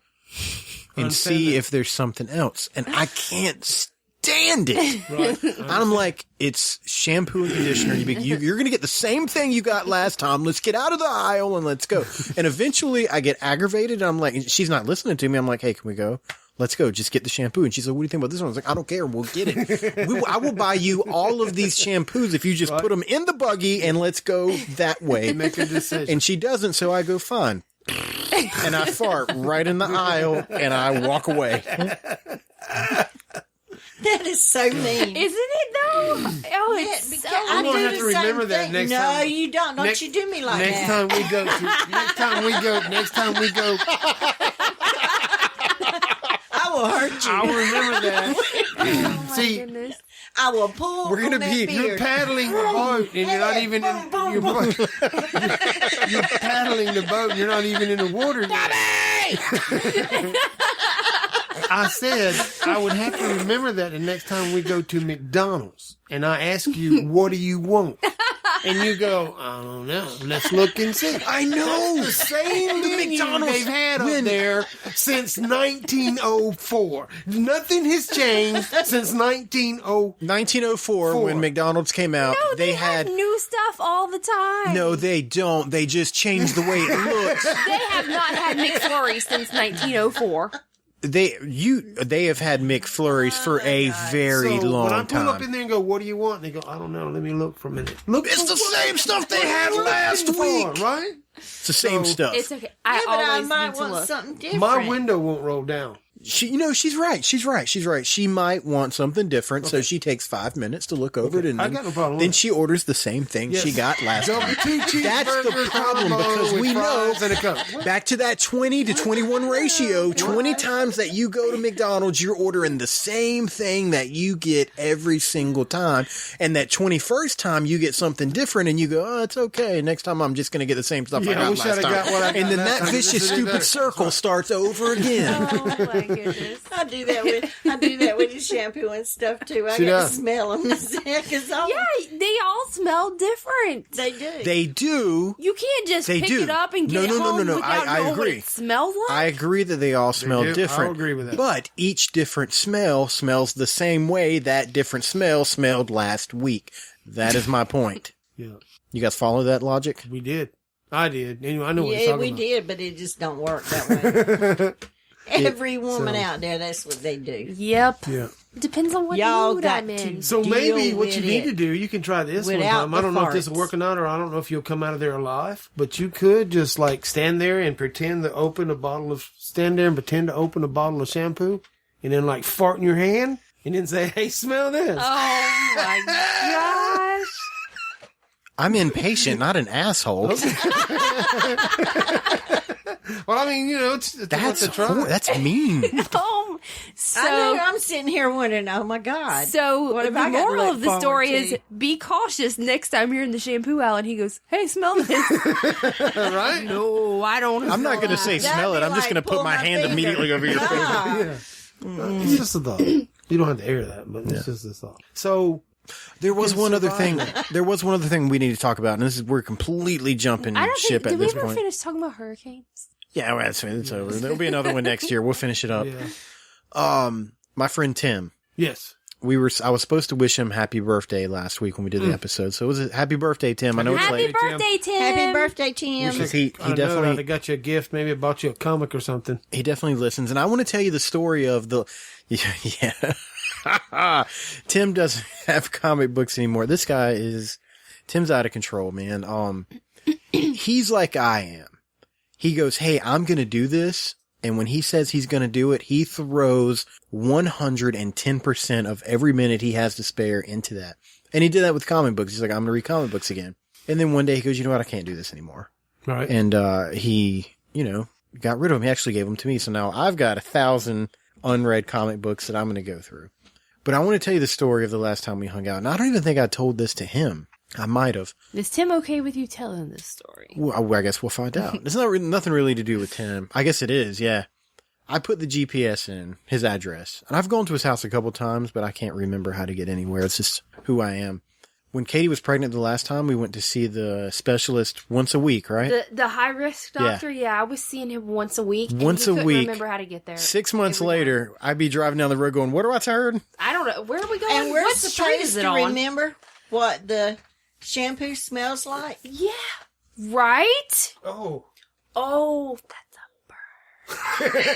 and see if there's something else. And I can't stand it. Right. I'm like, it's shampoo and conditioner. You're going to get the same thing you got last time. Let's get out of the aisle and let's go. And eventually I get aggravated and I'm like, she's not listening to me. I'm like, hey, can we go? Let's go. Just get the shampoo. And she's like, what do you think about this one? I was like, I don't care. We'll get it. I will buy you all of these shampoos if you just put them in the buggy and let's go that way. Make a decision. And she doesn't. So I go, fine. And I fart right in the aisle and I walk away. That is so mean. Isn't it though? Oh, it's Because so I I'm gonna do have the to same remember that thing. next no, time. you don't. Don't Next- you do me like next that. time we go, next time we go, I will hurt you. I'll remember that. Oh my See, goodness. I will pull. We're gonna on that be- beard. you're paddling the boat and you're not even in. You're paddling the boat and you're not even in the water yet. I said I would have to remember that the next time we go to McDonald's and I ask you, what do you want? And you go, I don't know. Let's look and see. I know. The same menu McDonald's they've had up when- there since 1904. Nothing has changed since 1904. 1904, when McDonald's came out, No, they have new stuff all the time. No, they don't. They just changed the way it looks. They have not had McFlurry since 1904. They have had McFlurries for a very So long when I pull up in time. there and go, what do you want? They go, I don't know. Let me look for a minute. Look, It's for the what- same stuff they what had are you last looking for, week. right? It's the same So- stuff. It's okay. Yeah, I but I always might need to want look. something different. My window won't roll down. She's right. She might want something different, so she takes 5 minutes to look over it, and I got no problem with then it. she orders the same thing she got last time. Two That's the cheeseburgers, problem, combo because with we know fries and a Coke. back to that 20 to 21 ratio. 20 times that you go to McDonald's, you're ordering the same thing that you get every single time, and that 21st time you get something different, and you go, "Oh, it's okay. Next time I'm just going to get the same stuff I Yeah, I got wish last I'd time." have got what I got And then last that time. vicious, This is stupid better. circle starts over again. Oh my goodness. I do that with the shampoo and stuff too. I She got does. to smell them because Yeah, they all smell different. they do. They do. You can't just They pick do. it up and No, get no, it no, home no, no. without I knowing what agree. it smells like. I agree that they all smell do. different. I'll agree with that. But each different smell smells the same way that different smell smelled last week. That is my point. Yeah, You guys follow that logic? we did. I did. Anyway, I know what you're Yeah, talking we about. did, but it just don't work that way. Every woman so- out there, that's what they do. Yep. Yeah. Depends on what Y'all mood got I'm in. to- So Deal maybe what with you need it to do, you can try this one without time. I don't the know if this will farts. work or not, or I don't know if you'll come out of there alive. But you could just like stand there and pretend to open a bottle of shampoo, and then like fart in your hand, and then say, "Hey, smell this." Oh my gosh. I'm impatient, not an asshole. Well, I mean, it's That's worth a try. that's mean. So, I know. I'm sitting here wondering, oh my God. so What the have I got to moral look of the forward story to? is be cautious next time you're in the shampoo aisle and he goes, "Hey, smell this." Right? No, I don't. I'm not going to say That'd smell it. be I'm just like going to put pull my hand finger. immediately over your face. Ah. Yeah. It's just a thought. You don't have to air that, but it's just a thought. So There was can one other survive thing. There was one other thing we need to talk about, and this is we're completely jumping I don't ship think. at Did we this ever point. finish talking about hurricanes? Yeah, well, it's over. There'll be another one next year. We'll finish it up. yeah. My friend Tim. Yes. I was supposed to wish him happy birthday last week when we did the episode. So it was a happy birthday, Tim. I know it's Happy late. birthday, Tim! Happy birthday, Tim. Because he I definitely got you a gift. Maybe I bought you a comic or something. he definitely listens, and I want to tell you the story of the yeah. Tim doesn't have comic books anymore. This guy Tim's out of control, man. He's like I am. He goes, "Hey, I'm gonna do this," and when he says he's gonna do it, he throws 110% of every minute he has to spare into that. And he did that with comic books. He's like, "I'm gonna read comic books again." And then one day he goes, "You know what? I can't do this anymore." Right. And he, got rid of them. He actually gave them to me. So now I've got 1,000 unread comic books that I'm going to go through. But I want to tell you the story of the last time we hung out. And I don't even think I told this to him. I might have. Is Tim okay with you telling this story? Well, I guess we'll find out. It's not nothing really to do with Tim. I guess it is. Yeah. I put the GPS in, his address, and I've gone to his house a couple times, but I can't remember how to get anywhere. It's just who I am. When Katie was pregnant the last time, we went to see the specialist once a week, right? The high risk doctor, yeah, I was seeing him once a week. and Once he a couldn't week. Remember how to get there? 6 months every later, I'd be driving down the road going, "What do I turn?" I don't know. Where are we going? And we're what street supposed is it to on? remember what the shampoo smells like. Yeah. Right? Oh. Oh, that's a bird.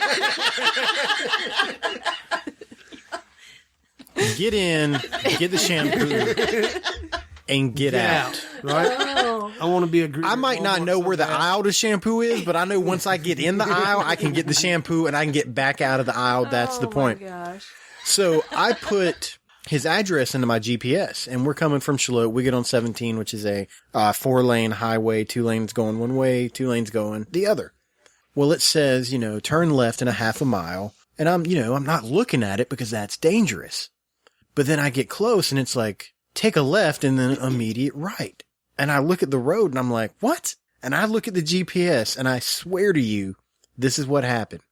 Get in, get the shampoo, and get out. Right? Oh. I want to be a I might not know where the aisle to shampoo is, but I know once I get in the aisle, I can get the shampoo and I can get back out of the aisle. That's the point. Oh my gosh. So I put his address into my GPS, and we're coming from Charlotte. We get on 17, which is a 4-lane highway, 2 lanes going one way, 2 lanes going the other. Well, it says, turn left in a half a mile, and I'm not looking at it because that's dangerous. But then I get close, and it's like, take a left and then immediate right. And I look at the road, and I'm like, what? And I look at the GPS, and I swear to you, this is what happened.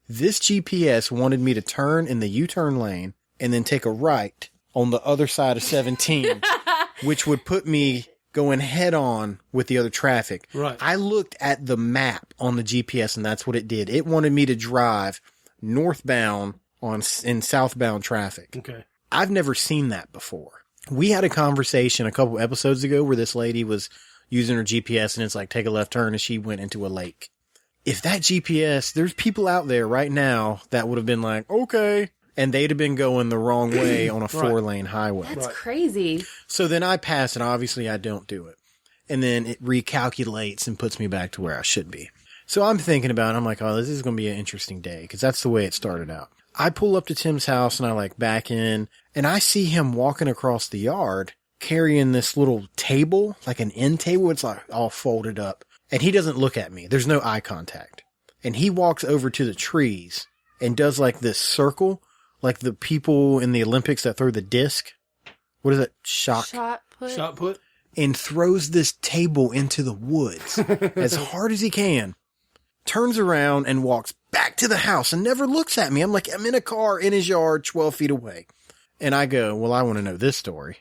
This GPS wanted me to turn in the U-turn lane and then take a right on the other side of 17, which would put me going head on with the other traffic. Right. I looked at the map on the GPS, and that's what it did. It wanted me to drive northbound in southbound traffic. Okay. I've never seen that before. We had a conversation a couple episodes ago where this lady was using her GPS, and it's like, take a left turn, and she went into a lake. If that GPS, there's people out there right now that would have been like, okay, and they'd have been going the wrong way on a 4-lane highway. That's crazy. So then I pass, and obviously I don't do it. And then it recalculates and puts me back to where I should be. So I'm thinking about it. I'm like, oh, this is going to be an interesting day because that's the way it started out. I pull up to Tim's house and I like back in and I see him walking across the yard carrying this little table, like an end table. It's like all folded up and he doesn't look at me. There's no eye contact. And he walks over to the trees and does like this circle, like the people in the Olympics that throw the disc. What is it? Shot put. And throws this table into the woods as hard as he can. Turns around and walks back to the house and never looks at me. I'm like, I'm in a car in his yard 12 feet away. And I go, well, I want to know this story.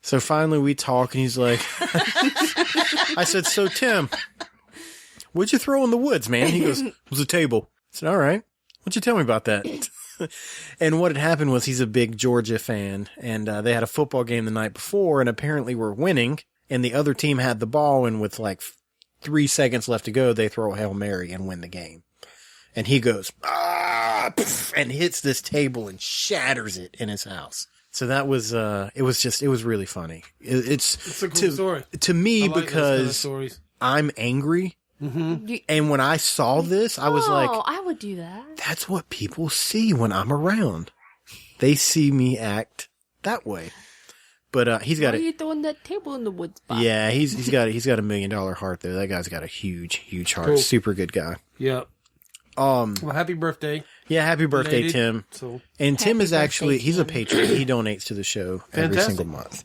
So finally we talk and he's like, I said, so Tim, what'd you throw in the woods, man? He goes, it was a table. I said, all right. What'd you tell me about that? And what had happened was he's a big Georgia fan and they had a football game the night before and apparently were winning and the other team had the ball and with like 3 seconds left to go, they throw a Hail Mary and win the game. And he goes, and hits this table and shatters it in his house. So that was, it was really funny. It's a cool story. To me, I like those because kind of stories. I'm angry. Mm-hmm. And when I saw this, I was like, I would do that. that's what people see when I'm around. They see me act that way. But he's got Why are you throwing that table in the woods? Bob? Yeah, he's got a $1 million heart though. That guy's got a huge heart. Cool. Super good guy. Yeah. Well, happy birthday. Yeah, happy birthday, Lady. Tim. So And Tim Happy is actually birthday, he's a Tim. patron. He donates to the show every Fantastic. single month.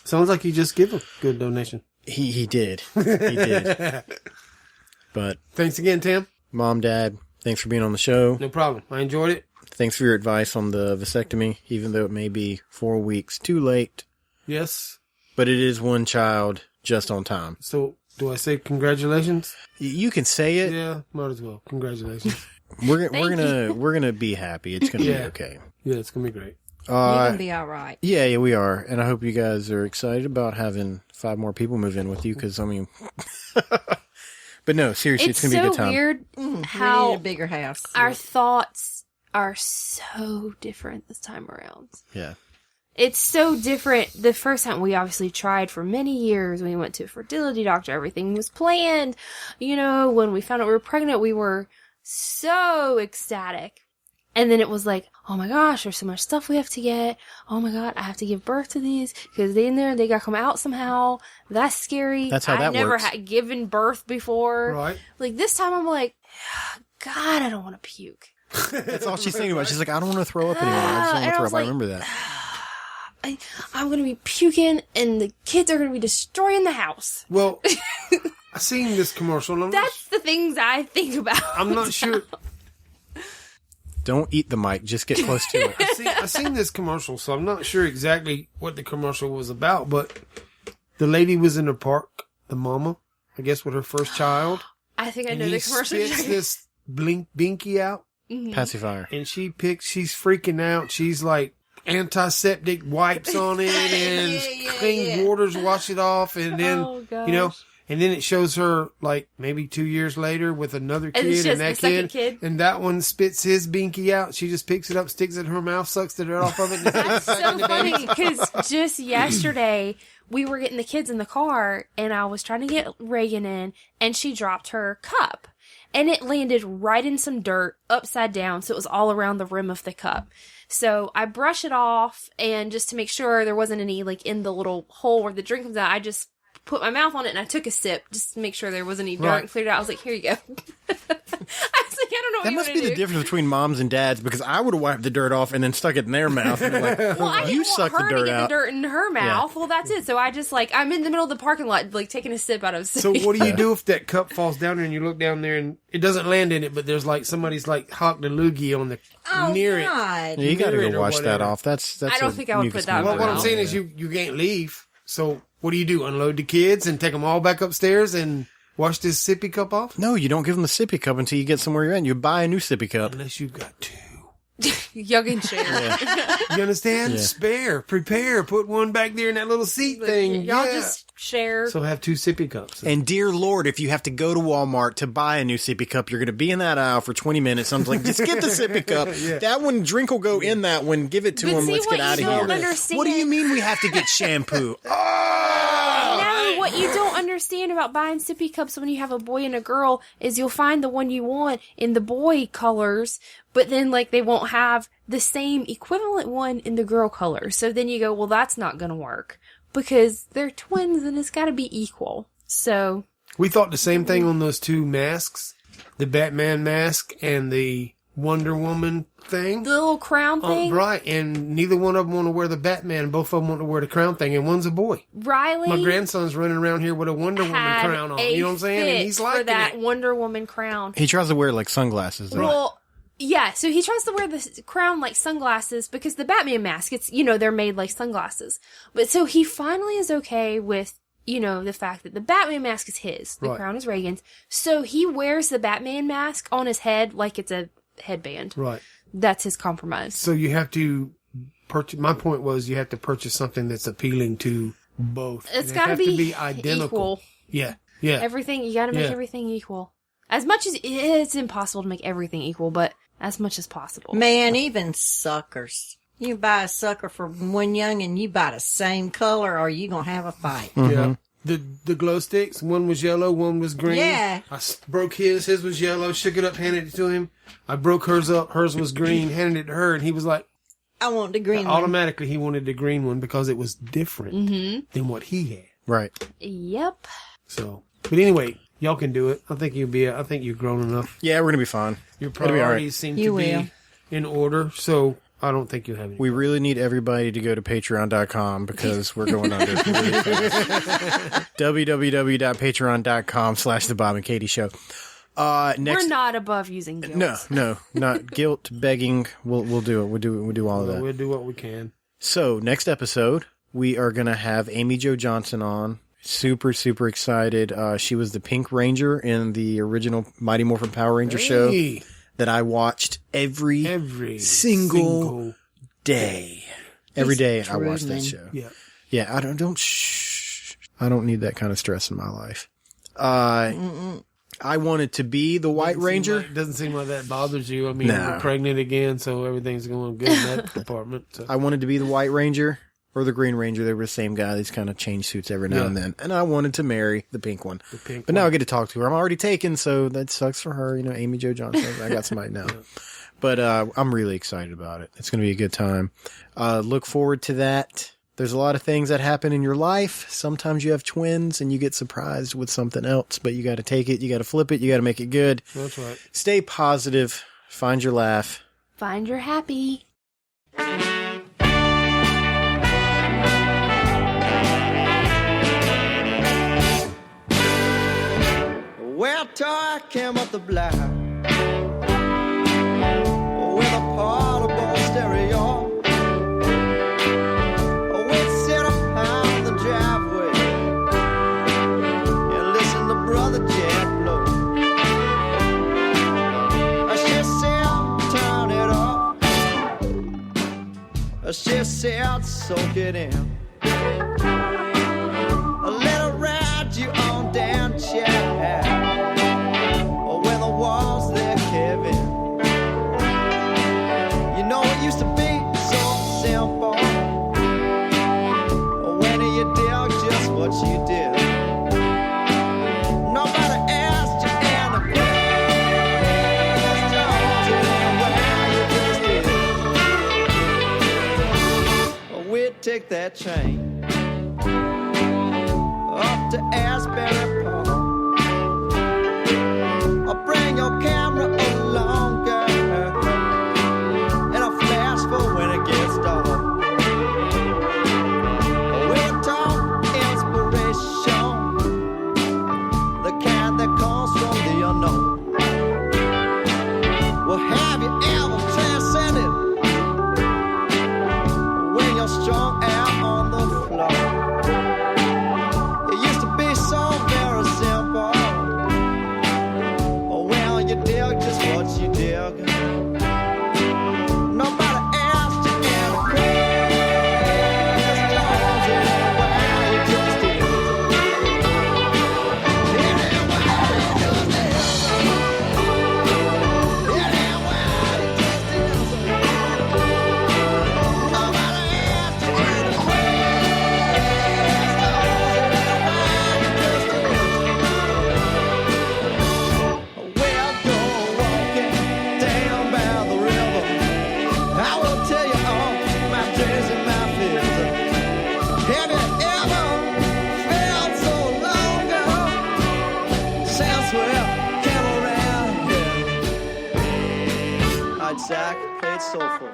sounds like you just give a good donation. He did. He did. But Thanks again, Tim. Mom, Dad, thanks for being on the show. No problem. I enjoyed it. Thanks for your advice on the vasectomy, even though it may be 4 weeks too late. Yes. But it is one child just on time. So, do I say congratulations? You can say it. Yeah, might as well. Congratulations. We're gonna be happy. It's gonna be Yeah. okay. Yeah, it's gonna be great. You're gonna be all right. Yeah, we are, and I hope you guys are excited about having 5 more people move in with you. Because I mean, but no, seriously, it's, It's gonna be a so good time. weird We need how a bigger house. our thoughts are so different this time around. Yeah, It's so different. The first time we obviously tried for many years. We went to a fertility doctor. Everything was planned. You know, when we found out we were pregnant, we were so ecstatic. And then it was like, oh my gosh, there's so much stuff we have to get. Oh my God, I have to give birth to these because they in there, they got to come out somehow. That's scary. That's how that I've never works. had given birth before. Right. Like this time I'm like, God, I don't want to puke. that's all she's thinking about. She's like, I don't want to throw up anymore. I just And want to I throw was up. I like, remember that. I'm going to be puking and the kids are going to be destroying the house. Well, I seen this commercial. And That's the things I think about. I'm not sure. Don't eat the mic. Just get close to it. I seen this commercial, so I'm not sure exactly what the commercial was about. But the lady was in the park, the mama, I guess, with her first child. I think I And know he the commercial. spits this binky out, Pacifier. and she's freaking out. She's like antiseptic wipes on it and clean waters wash it off, and then Oh, gosh. you know. And then it shows her like maybe 2 years later with another And then she kid, has and that the second kid. and that one spits his binky out. She just picks it up, sticks it in her mouth, sucks the dirt off of it. And That's so funny because just yesterday we were getting the kids in the car and I was trying to get Reagan in and she dropped her cup and it landed right in some dirt upside down. So it was all around the rim of the cup. So I brush it off and just to make sure there wasn't any like in the little hole where the drink comes out, I just put my mouth on it and I took a sip just to make sure there wasn't any dirt Right. and cleared it out. I was like, here you go. I was like, I don't know what That you must want be to the do. difference between moms and dads because I would have wiped the dirt off and then stuck it in their mouth. And been like, Well, I you didn't suck want the her to dirt get out. the dirt in her mouth. Well, that's it. So I just like I'm in the middle of the parking lot, like taking a sip out of. So what do you do if that cup falls down there and you look down there and it doesn't land in it, but there's like somebody's like hocked a loogie on the Oh, near it? God. Yeah, you got to Near it go or wash that whatever. off. That's I don't a think I would mucus put that Well, one what I'm out. saying is you can't leave. So what do? Unload the kids and take them all back upstairs and wash this sippy cup off? No, you don't give them the sippy cup until you get somewhere you're at. You buy a new sippy cup. Unless you've got two. Young and share. You understand? Yeah. Spare, prepare, put one back there in that little seat thing. Y'all Yeah. just share. So have 2 sippy cups. And dear Lord, if you have to go to Walmart to buy a new sippy cup, you're going to be in that aisle for 20 minutes. I'm like, just get the sippy cup. Yeah. That one, drink will go in that one. Give it to But him. see, Let's what get out of you don't here. understand- What do you mean we have to get shampoo? No, what you don't understand about buying sippy cups when you have a boy and a girl is you'll find the one you want in the boy colors, but then like they won't have the same equivalent one in the girl colors. So then you go, well, that's not going to work because they're twins and it's got to be equal. So We thought the same thing on those two masks, the Batman mask and the Wonder Woman thing. the little crown thing, Right, and neither one of them want to wear the Batman. Both of them want to wear the crown thing, and one's a boy. Riley My grandson's running around here with a Wonder Woman had crown on. a You know what I'm saying? And fit he's for liking that it. Wonder Woman crown. He tries to wear like sunglasses. Though. Well, yeah, so he tries to wear the crown like sunglasses because the Batman mask, it's, they're made like sunglasses. But so he finally is okay with, the fact that the Batman mask is his. The Right. crown is Reagan's. So he wears the Batman mask on his head like it's a headband. Right. That's his compromise. So you have to purchase. My point was you have to purchase something that's appealing to both. It's They got to have be identical. equal. Yeah. Yeah. Everything, you got to make Yeah. everything equal. As much as it's impossible to make everything equal, but as much as possible. Man, even suckers. You buy a sucker for one young and you buy the same color or you going to have a fight. Yeah. The glow sticks, one was yellow, one was green. Yeah. I broke his was yellow, shook it up, handed it to him. I broke hers up, hers was green, handed it to her, and he was like, I want the green one. automatically he wanted the green one because it was different than what he had. Right. Yep. So, but anyway, y'all can do it. I think I think you're grown enough. Yeah, we're gonna be fine. Your It'll be all right. priorities seem You to be will. in order, so I don't think you'll have any. We really need everybody to go to patreon.com because we're going under. www.patreon.com/The Bob and Katie Show. Next, We're not above using guilt. no, not guilt, begging. We'll do it. We'll do all of that. We'll do what we can. So next episode, we are going to have Amy Jo Johnson on. Super, super excited. She was the Pink Ranger in the original Mighty Morphin Power Ranger show Hey, that I watched every single day. Every day I watched that Trudman. show. yeah. Yeah, I don't need that kind of stress in my life. I wanted to be the White Ranger. Doesn't seem like that bothers you. I mean, No. you're pregnant again, so everything's going good in that department. So. I wanted to be the White Ranger or the Green Ranger. They were the same guy. These kind of change suits every now Yeah. and then. And I wanted to marry the pink one. pink But now one. I get to talk to her. I'm already taken, so that sucks for her. Amy Jo Johnson. I got somebody now. But I'm really excited about it. It's going to be a good time. Look forward to that. There's a lot of things that happen in your life. Sometimes you have twins and you get surprised with something else, but you got to take it. You got to flip it. You got to make it good. That's right. Stay positive. Find your laugh. Find your happy. Well, I came up the block with a portable stereo. We'd sit on the driveway and listen to Brother Jack blow. She said, turn it off. She said, soak it in. A little ride you on down, Jack. When the walls they're caving, you know it used to be so simple. When you did just what you did, nobody asked you any questions, and well, you just did. We'd take that train up to Asbury Park. I'll bring your camera along, girl, and I'll flash for when it gets dark. We'll talk inspiration, the kind that comes from the unknown. Well, have you ever transcended when you're strung out on the floor? It used to be so very Zach played soulful.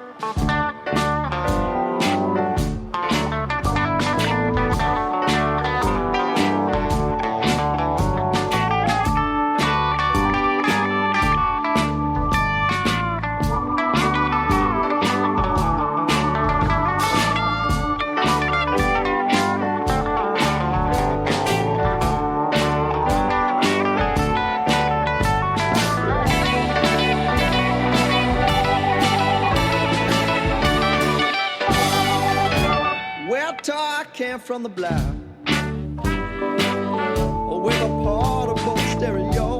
Well, talk came from the block with a portable stereo.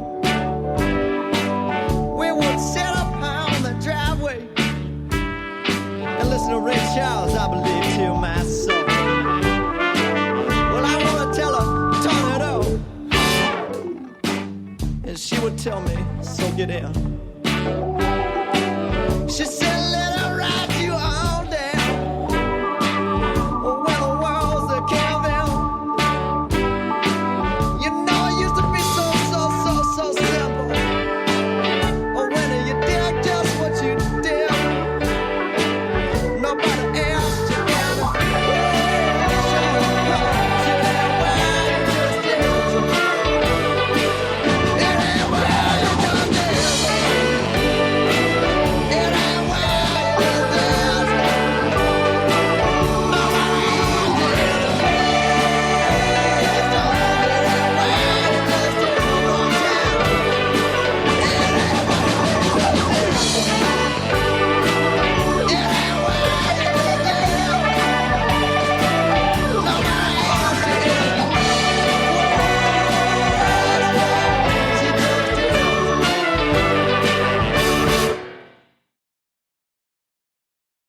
We would sit up on the driveway and listen to Ray Charles, I believe, till my soul. Well, I want to tell her, turn it up. And she would tell me, so get in. She said,